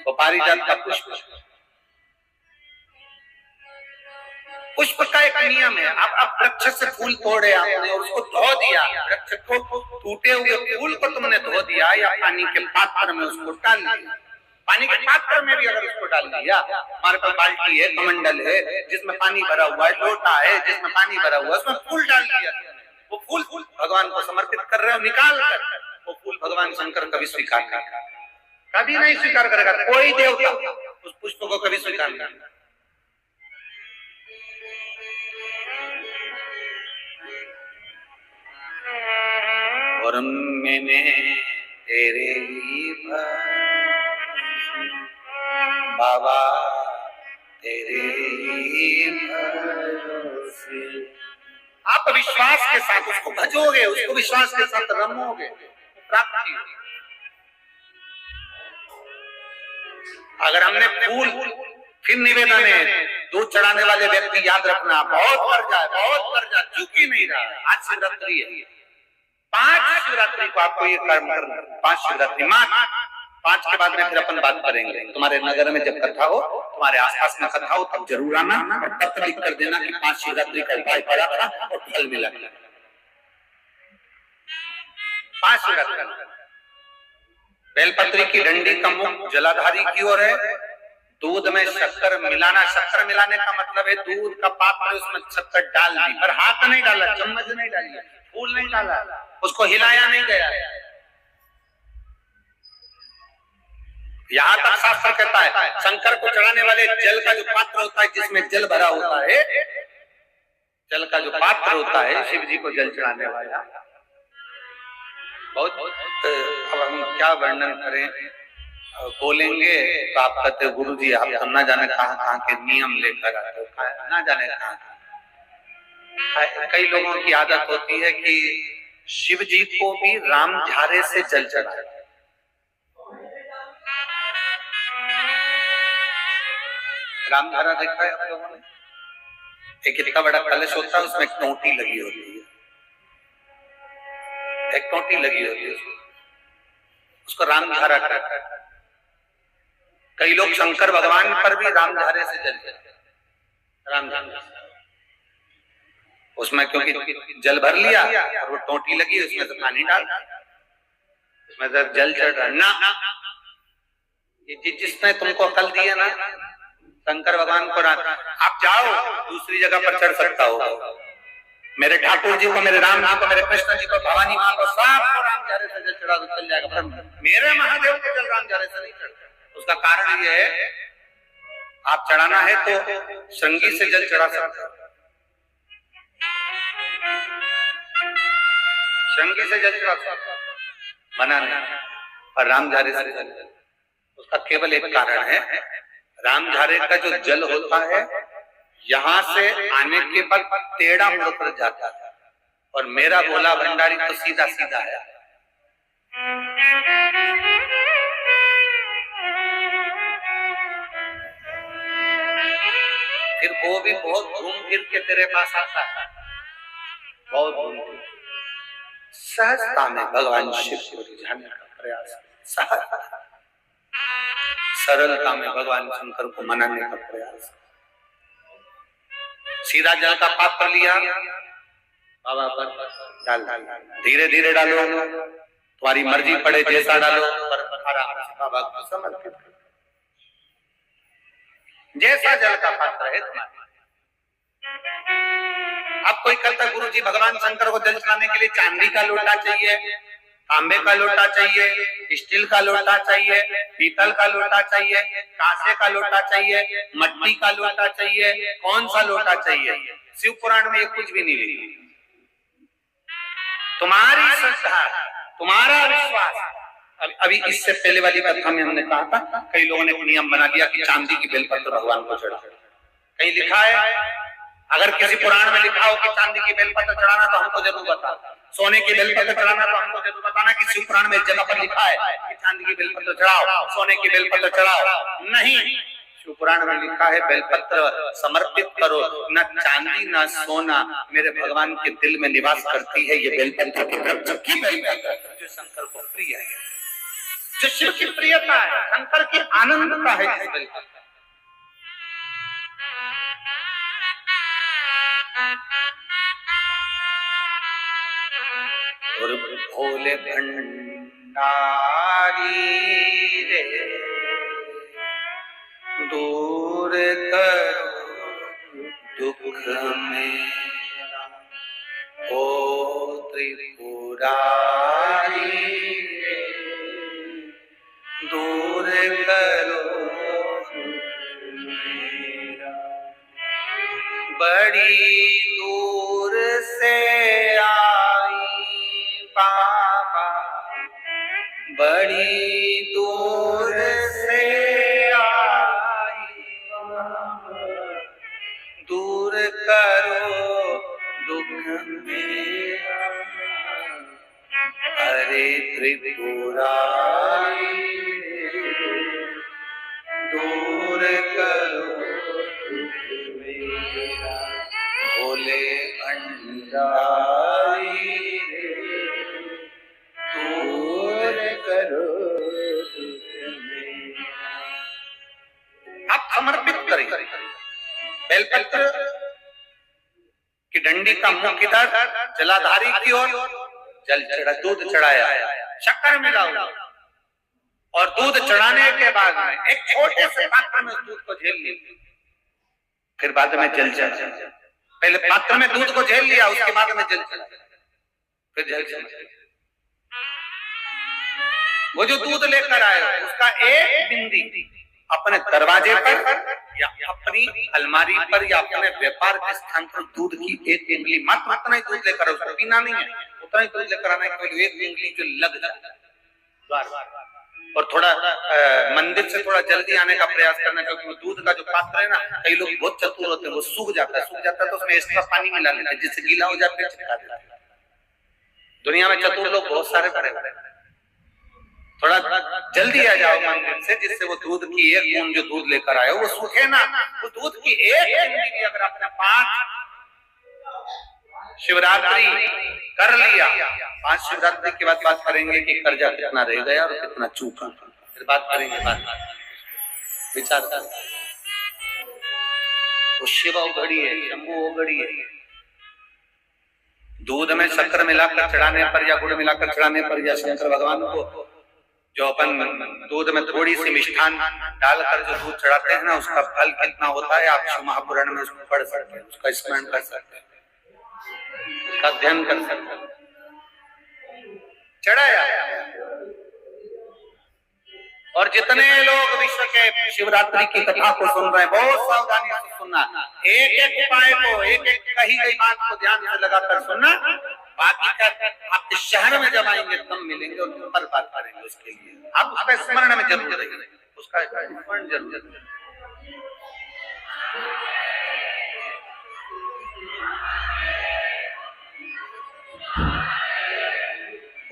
वो पारिजात का पुष्प, पुष्प का एक नियम है। अब वृक्ष से फूल तोड़े आपने और उसको धो दिया, वृक्ष को टूटे हुए फूल को तुमने धो दिया या पानी के पात्र में उसको डाल दिया, पानी के पात्र में भी अगर उसको डाल दिया, हमारे पास बाल्टी है, कमंडल है जिसमें पानी भरा हुआ है, लोटा है जिसमें पानी भरा हुआ है, उसमें फूल डाल दिया, वो फूल भगवान को समर्पित कर रहे हो, निकाल कर वो फूल भगवान शंकर कभी स्वीकार नहीं, कभी नहीं स्वीकार करेगा कोई देवता उस पुष्प को, कभी स्वीकार नहीं। और मैंने तेरे ही बाबा तेरे ही भरोसे। आप विश्वास के साथ उसको भजोगे, उसको विश्वास के साथ रमोगे, प्राप्ति होगी। अगर हमने फूल फिर निवेदन है, दूध चढ़ाने वाले व्यक्ति याद रखना, बहुत कर्जा झुकी नहीं रहा। आज शिवरात्रि है, 5 शिवरात्रि को आपको ये कर्म करना, 5 शिवरात्रि मात्र, 5 के बाद में फिर अपन बात करेंगे। तुम्हारे नगर में जब कथा हो, तुम्हारे आसपास में कथा हो, तब जरूर आना और तब लिख कर देना कि 5 शिवरात्रि का उपाय पड़ा था और फल मिला। 5 शिवरात्रि। बेलपत्री की डंडी का मुख जलाधारी की ओर है। दूध में शक्कर मिलाना, शक्कर मिलाने का मतलब है दूध का पात्र, उसमें शक्कर डाल दी, पर हाथ नहीं डाला, चम्मच नहीं डाली, फूल नहीं डाला, उसको हिलाया नहीं गया। यहाँ तक शास्त्र कहता है शंकर को चढ़ाने वाले जल का जो पात्र होता है, जिसमें जल भरा होता है, जल का जो पात्र होता है, शिव जी को जल चढ़ाने वाला, बहुत अब हम क्या वर्णन करें, बोलेंगे तो आप कहते हो गुरु जी आप तो ना जाने कहाँ के नियम लेकर आते हो, ना जाने कहाँ। कई लोगों की आदत होती है कि शिव जी को भी राम झारे से जल चढ़ाए। राम झारा देखा है आप लोगों ने? एक इतना बड़ा कलश होता है, उसमें एक टोंटी लगी होती है, एक टोंटी लगी होती है, उसको राम झारा कहते हैं। कई लोग शंकर भगवान पर भी राम झारे से जल चढ़ाते, राम झारे उसमें, क्योंकि जल भर लिया और वो टोंटी लगी, उसमें से पानी डाल, उसमें से जल चढ़ रहा ना। ये जिसने तुमको अकल दी है ना, शंकर भगवान को आप जाओ दूसरी जगह पर चढ़ सकता हो। मेरे ठाकुर जी को, मेरे राम जी को, मेरे कृष्ण जी को, भवानी माँ को, सबको राम झारे से जल चढ़ा तो चल जाएगा, पर मेरे महादेव को जल राम झारे से नहीं चढ़ता। उसका कारण ये है, आप चढ़ाना है तो श्रृंगी से जल चढ़ा सकते हो, श्रृंगी से जल चढ़ा सकते, मना नहीं, पर राम झारे से जल। उसका केवल एक कारण है, राम झारे का जो जल होता है यहां से आने के बाद टेढ़ा मुड़कर जाता है, और मेरा भोला भंडारी तो सीधा सीधा है। फिर वो भी बहुत घूम फिर के तेरे पास आता है, बहुत घूम फिर। सहजता में भगवान शिव को रिझाने का प्रयास, सरलता में भगवान शंकर को मनाने का प्रयास। सीधा जल का पात्र लिया, बाबा पर डाल, धीरे धीरे डालो, तुम्हारी मर्जी पड़े जैसा डालो, पर आराम से बाबा को समर्पित करो। जैसा जल का पात्र है तुम्हारा। अब कोई कहता गुरु जी भगवान शंकर को जल चढ़ाने के लिए चांदी का लोटा चाहिए, तांबे का लोटा चाहिए, स्टील का लोटा चाहिए, पीतल का लोटा चाहिए, कांसे का लोटा चाहिए, मट्टी का लोटा चाहिए, कौन सा लोटा चाहिए? शिव पुराण में ये कुछ भी नहीं लिखा। तुम्हारी श्रद्धा, तुम्हारा विश्वास। अभी इससे पहले वाली कथा में हमने कहा था, कई लोगों ने नियम बना लिया कि चांदी की बेलपत्र भगवान को चढ़ा। कहीं लिखा है? अगर किसी पुराण में लिखा हो कि चांदी की बेलपत्र चढ़ाना तो हमको जरूर बताना, सोने की बेलपत्र चढ़ाना तो हमको जरूर बताना कि शिव पुराण में एक जगह पर लिखा है कि चांदी की बेलपत्र चढ़ाओ, सोने की बेलपत्र चढ़ाओ। नहीं, शिव पुराण में लिखा है बेलपत्र समर्पित करो, न चांदी न सोना मेरे भगवान के दिल में निवास करती है ये बेलपत्र की बेलपत्र जो शंकर को प्रिय है, जो शिव की प्रियता है, शंकर की आनंदता है इस बेलपत्र। और भोले भंडारी रे दूर करो दुख मेरा, ओ त्रिपुरारी रे दूर करो मेरा। बड़ी दूर से आई बाबा मेरा हरे त्रिपुरारी दूर करो मेरा भोले भंडारी दूर करो। आप समर्पित करें बेलपत्र की डंडी का मुख किधर, जलाधारी की ओर, जल चढ़ा, दूध चढ़ाया, शक्कर मिलाओ और दूध चढ़ाने के बाद में एक छोटे से पात्र में दूध को झेल लिया, फिर बाद में जल चढ़ा। पहले पात्र में दूध को झेल लिया, उसके बाद में जल चढ़ा, फिर जल चढ़ा। वो जो दूध लेकर आए उसका एक बिंदी अपने दरवाजे पर या अपनी अलमारी पर या अपने व्यापार के स्थान पर दूध की एक उंगली, मात्र उतना ही दूध लेकर, उसको पीना नहीं है, उतना ही दूध लेकर आना है, केवल एक उंगली जो लग जाए और थोड़ा मंदिर से थोड़ा जल्दी आने का प्रयास करना, क्योंकि वो दूध का जो पात्र है ना, कई लोग बहुत चतुर होते हैं, वो सूख जाता है तो उसमें एक्स्ट्रा पानी मिला लेते हैं, जिससे गीला हो जाए फिर चिपका देते हैं। दुनिया में चतुर लोग बहुत सारे पड़े हुए हैं। थोड़ा जल्दी आ जाओ मंदिर से, जिससे वो दूध की एक बूंद जो दूध लेकर आए वो सूखे ना। वो दूध की एक बूंद भी अगर आपने 5 शिवरात्रि कर लिया, 5 शिवरात्रि के बाद बात करेंगे कि कर्जा कितना रह गया और कितना चूका, फिर बात करेंगे। बात विचार कर, वो शिव औघड़ी है, शंभु औघड़ी है। दूध में शक्कर मिलाकर चढ़ाने पर या गुड़ मिलाकर चढ़ाने पर या शंकर भगवान को जो अपन दूध में थोड़ी सी मिष्ठान डालकर जो दूध चढ़ाते हैं ना, उसका फल कितना होता है आप शिव महापुराण में उसको पढ़ सकते हैं, उसका स्मरण कर सकते हैं, उसका अध्ययन कर सकते हैं। चढ़ाया और जितने लोग विश्व के शिवरात्रि की कथा को सुन रहे हैं, बहुत सावधानी से सुनना, एक एक उपाय को, एक एक कही गई बात को ध्यान से लगाकर सुनना। बाकी का आप इस शहर में जब आएंगे तब मिलेंगे और पर बात करेंगे। उसके लिए आप उसका स्मरण में जरूर रहिए, उसका स्मरण जरूर।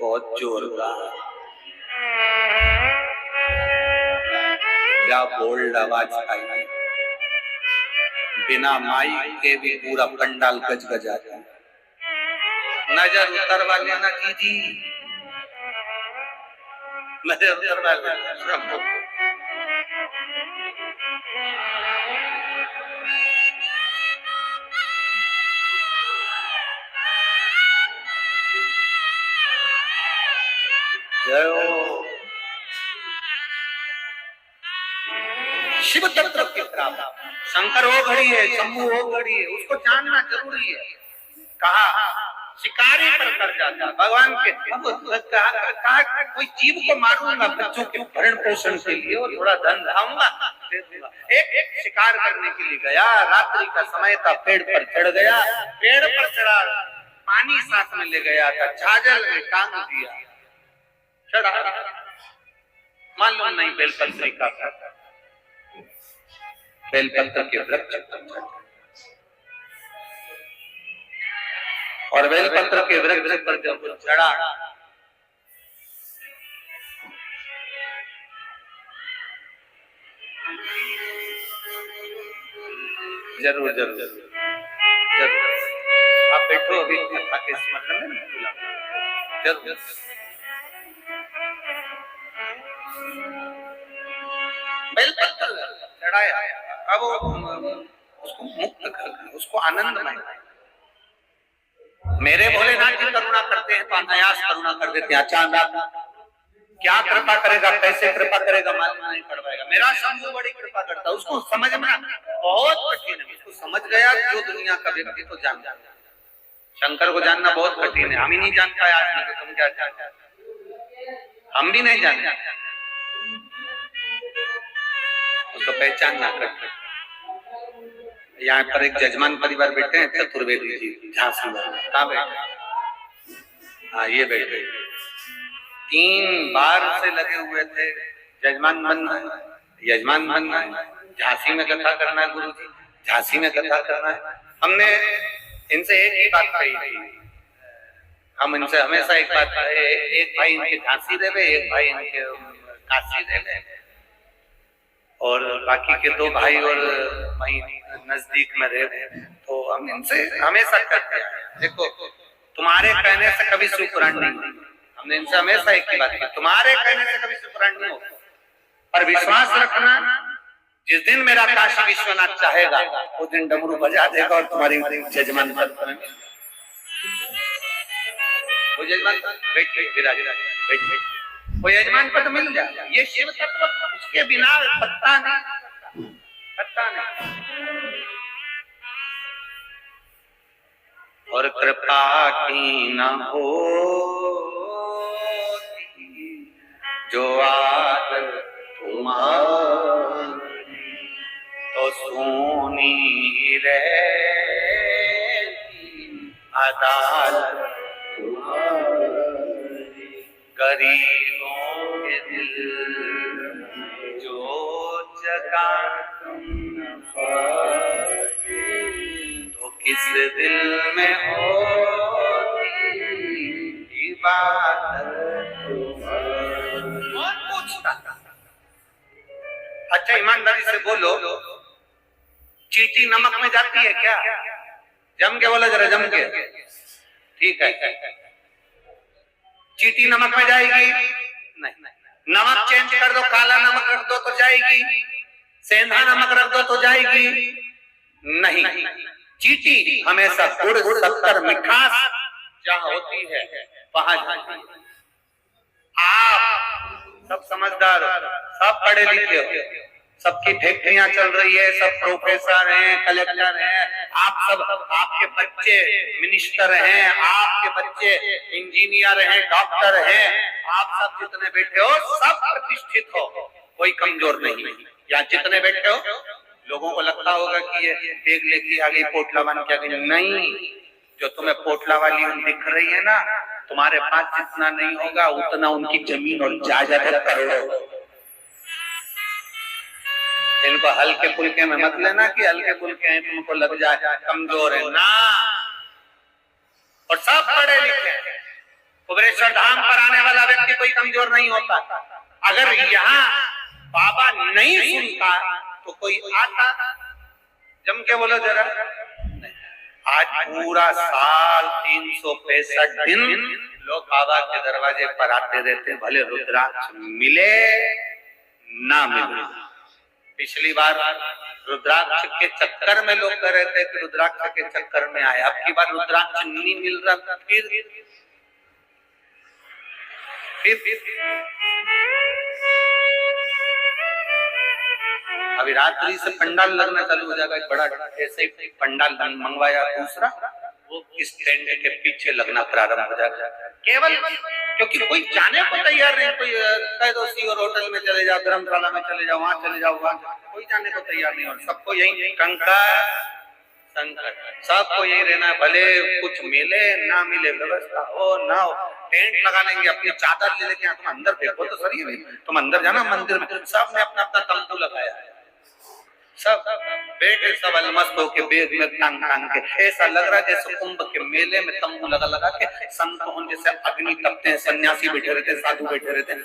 बहुत जोरदार, क्या बोल्ड आवाज आई, बिना माइक के भी पूरा पंडाल गजगजा जाए। नजर उतरवा लेना कीजी, नजर उतरवा लेना सब। शिव तत्व के प्राप्त शंकर औघड़ी है, शंभु औघड़ी है, उसको जानना जरूरी है। कहा शिकारी पर कर जाता भगवान के, कहा कोई जीव को मारूंगा बच्चों के भरण पोषण के लिए और थोड़ा धन लाऊंगा। एक शिकार करने के लिए गया, रात्रि का समय था, पेड़ पर चढ़ गया, पेड़ पर चढ़ा, पानी साथ में ले गया था, झाजल में टांग दिया, चढ़ा, मालूम नहीं बेलपत्र का, बेलपत्र के वृक्ष और बेलपत्र के वृक्ष पर जब चढ़ा, जरूर जरूर जरूर आप बैठो, अभी कथा के स्मरण में जरूर। बेलपत्र चढ़ाया, अब उसको मुक्त करना, उसको आनंदमय। मेरे भोलेनाथ जी करुणा करते हैं तो अनायास करुणा कर देते हैं। अचानक क्या कृपा करेगा, कैसे कृपा करेगा मालूम नहीं पड़ पाएगा। मेरा शंभु बड़ी कृपा करता है, उसको समझना बहुत कठिन है। उसको समझ गया जो दुनिया का व्यक्ति को जान जाता है। शंकर को जानना बहुत कठिन है, हम ही नहीं जान पाए आज तक। तुम क्या जानते, हम भी नहीं जानते, उसको पहचानना करते। यहाँ पर एक जजमान परिवार बैठे हैं, चतुर्वेदी जी, झांसी में। कहाँ बैठे? हाँ, ये बैठे। 3 बार से लगे हुए थे, यजमान बनना है, यजमान बनना है, झांसी में कथा करना है, गुरु जी झांसी में कथा करना है। हमने इनसे एक ही बात कही थी, हम इनसे हमेशा एक बात, एक भाई इनके झांसी देवे, एक भाई इनके काशी देवे, और बाकी के दो भाई और वहीं नजदीक में रहे। तो हम इनसे हमेशा कहते हैं, देखो तुम्हारे कहने से कभी शिवपुराण नहीं होगी। हमने इनसे हमेशा एक ही बात की, तुम्हारे कहने से कभी शिवपुराण नहीं होगा, पर विश्वास रखना जिस दिन मेरा काशी विश्वनाथ चाहेगा उस दिन डमरू बजा देगा और तुम्हारी जजमान करेंगे। वो यजमान वो यजमान पद मिल जाएगा। ये शिव तत्व उसके बिना पत्ता नहीं, पत्ता नहीं। और कृपा की न हो जो आदत तुम्हारी तो सोनी रहती अदालत तुम्हारी। गरीबों के दिल जो जगा तुम न पाते तो किस दिल में होती इबादत तुम्हारी। कौन पूछता? अच्छा ईमानदारी से बोलो, चींटी नमक में जाती है क्या? जम के बोलो जरा, जम के। ठीक है, चींटी नमक में जाएगी? नहीं। नमक चेंज कर दो, काला नमक रख दो तो जाएगी, सेंधा नमक रख दो तो जाएगी? नहीं। चींटी हमेशा गुड़, शक्कर, मिठास जहां होती है वहां जाती है। आप सब समझदार हो, सब पढ़े लिखे हो, सबकी फैक्ट्रियां चल रही है, सब प्रोफेसर हैं, कलेक्टर हैं, आप सब, आपके बच्चे मिनिस्टर हैं, आपके बच्चे इंजीनियर हैं, डॉक्टर हैं, आप सब जितने बैठे हो सब प्रतिष्ठित हो, कोई कमजोर नहीं। या जितने बैठे हो लोगों को लगता होगा कि ये देख लेगी आ गई, पोटला बन के आ गई। नहीं, जो तुम्हें पोटला वाली दिख रही है ना, तुम्हारे पास जितना नहीं होगा उतना उनकी जमीन और जायदाद है करोड़ों। इनको हल्के फुल्के में मत लेना कि हल्के फुल्के हैं तुमको लग जाए, कमजोर है ना। और सब पढ़े लिखे हैं। कुबेरेश्वर धाम पर आने वाला व्यक्ति कोई कमजोर नहीं होता। अगर यहाँ बाबा नहीं सुनता तो कोई आता? जम के बोलो जरा। आज पूरा साल 365 दिन लोग बाबा के दरवाजे पर आते रहते, भले रुद्राक्ष मिले ना मिले। पिछली बार रुद्राक्ष के चक्कर में लोग कह रहे थे कि रुद्राक्ष के चक्कर में आए, अब की बार रुद्राक्ष नहीं मिल रहा, फिर अभी रात्रि से पंडाल लगना चालू हो जाएगा। एक बड़ा ऐसे ही पंडाल मंगवाया दूसरा, वो इस टेंट के पीछे लगना प्रारंभ हो जाएगा। केवल क्योंकि कोई जाने को तैयार नहीं। कोई कह दो सी और होटल में चले जाओ, धर्मशाला में चले जाओ, वहां चले जाओ, वहां कोई जाने को तैयार नहीं। और सबको यही कंकर संकट, सबको यही रहना, भले कुछ मिले ना मिले, व्यवस्था हो ना हो, टेंट लगा लेंगे, अपनी चादर ले लेके तुम अंदर देखो तो सही है। तुम अंदर जाना मंदिर में, सब ने अपना अपना तंबू लगाया है, सब बैठे, सब अलमस्त होके बेग में टांग टांग के, ऐसा लग रहा है जैसे कुंभ के मेले में तंबू लगा लगा के संत हों, जैसे अग्नि तपते हैं, सन्यासी बैठे रहते, साधु बैठे रहते हैं।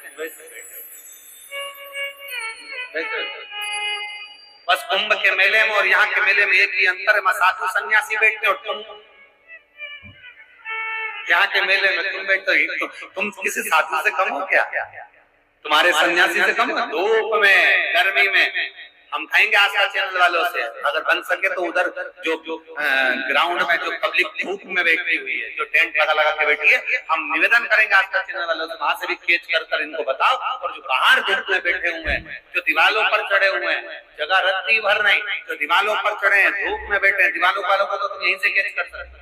बस कुंभ के मेले में और यहाँ के मेले में एक ही अंतर है, साधु सन्यासी बैठते और तुम यहाँ के मेले में तुम बैठते हो। तुम किसी साधु से कम हो क्या? तुम्हारे सन्यासी से कम हो? धूप में, गर्मी में हम खाएंगे आस्था चैनल वालों से, अगर बन सके तो उधर जो ग्राउंड में जो पब्लिक धूप में बैठी हुई है, जो टेंट लगा लगा के बैठी है, हम निवेदन करेंगे आस्था चैनल वालों से, वहां से भी खींच कर इनको बताओ। और जो बाहर धूप में बैठे हुए हैं, जो दीवालों पर चढ़े हुए हैं, जगह रत्ती भर नहीं, जो दीवालों पर चढ़े हैं, धूप में बैठे हैं, दीवालों वालों को तो तुम यहीं से कैच कर सकते,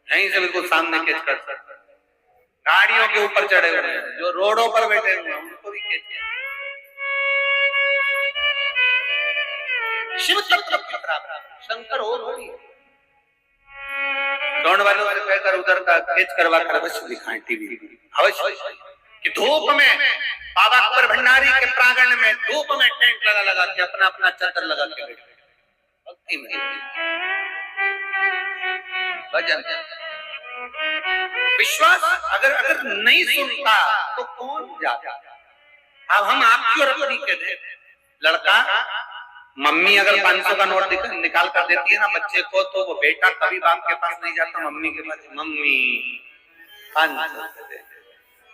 यहीं से बिल्कुल सामने कैच कर सकते। गाड़ियों के ऊपर चढ़े हुए हैं, जो रोडों पर बैठे हुए हैं, उनको भी कैच कर। शिव तत्व खतरा, शंकर हो थोड़ी। दौड़ वालों से कहकर उधर का केच करवा कर अवश्य दिखाएं टीवी, अवश्य कि धूप में बाबा कुंवर भंडारी के प्रांगण में धूप में टेंट लगा लगा के अपना अपना चादर लगा के बैठे भक्ति में। भजन। विश्वास अगर अगर नहीं सुनता तो कौन जाता। अब हम आपकी और अपनी के दे, लड़का मम्मी अगर 500 का नोट निकाल कर देती है ना बच्चे को, तो वो बेटा कभी बाप के पास नहीं जाता, मम्मी के पास, मम्मी 500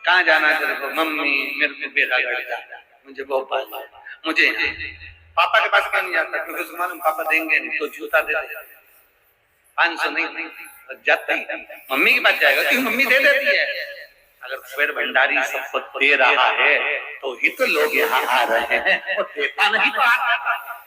कहाँ जाना है तेरे को, मम्मी मेरे को बेटा गाड़ी जाना, मुझे भोपाल, मुझे पापा के पास क्यों नहीं जाता, क्योंकि उसको मालूम पापा देंगे नहीं तो जूता दे दे, 500 नहीं जाता ही, मम्मी के पास जाएगा क्योंकि मम्मी दे देती है। अगर कुबेर भंडारी सबको दे रहा है तो ही तो लोग यहाँ आ रहे हैं, वो देता नहीं तो आता।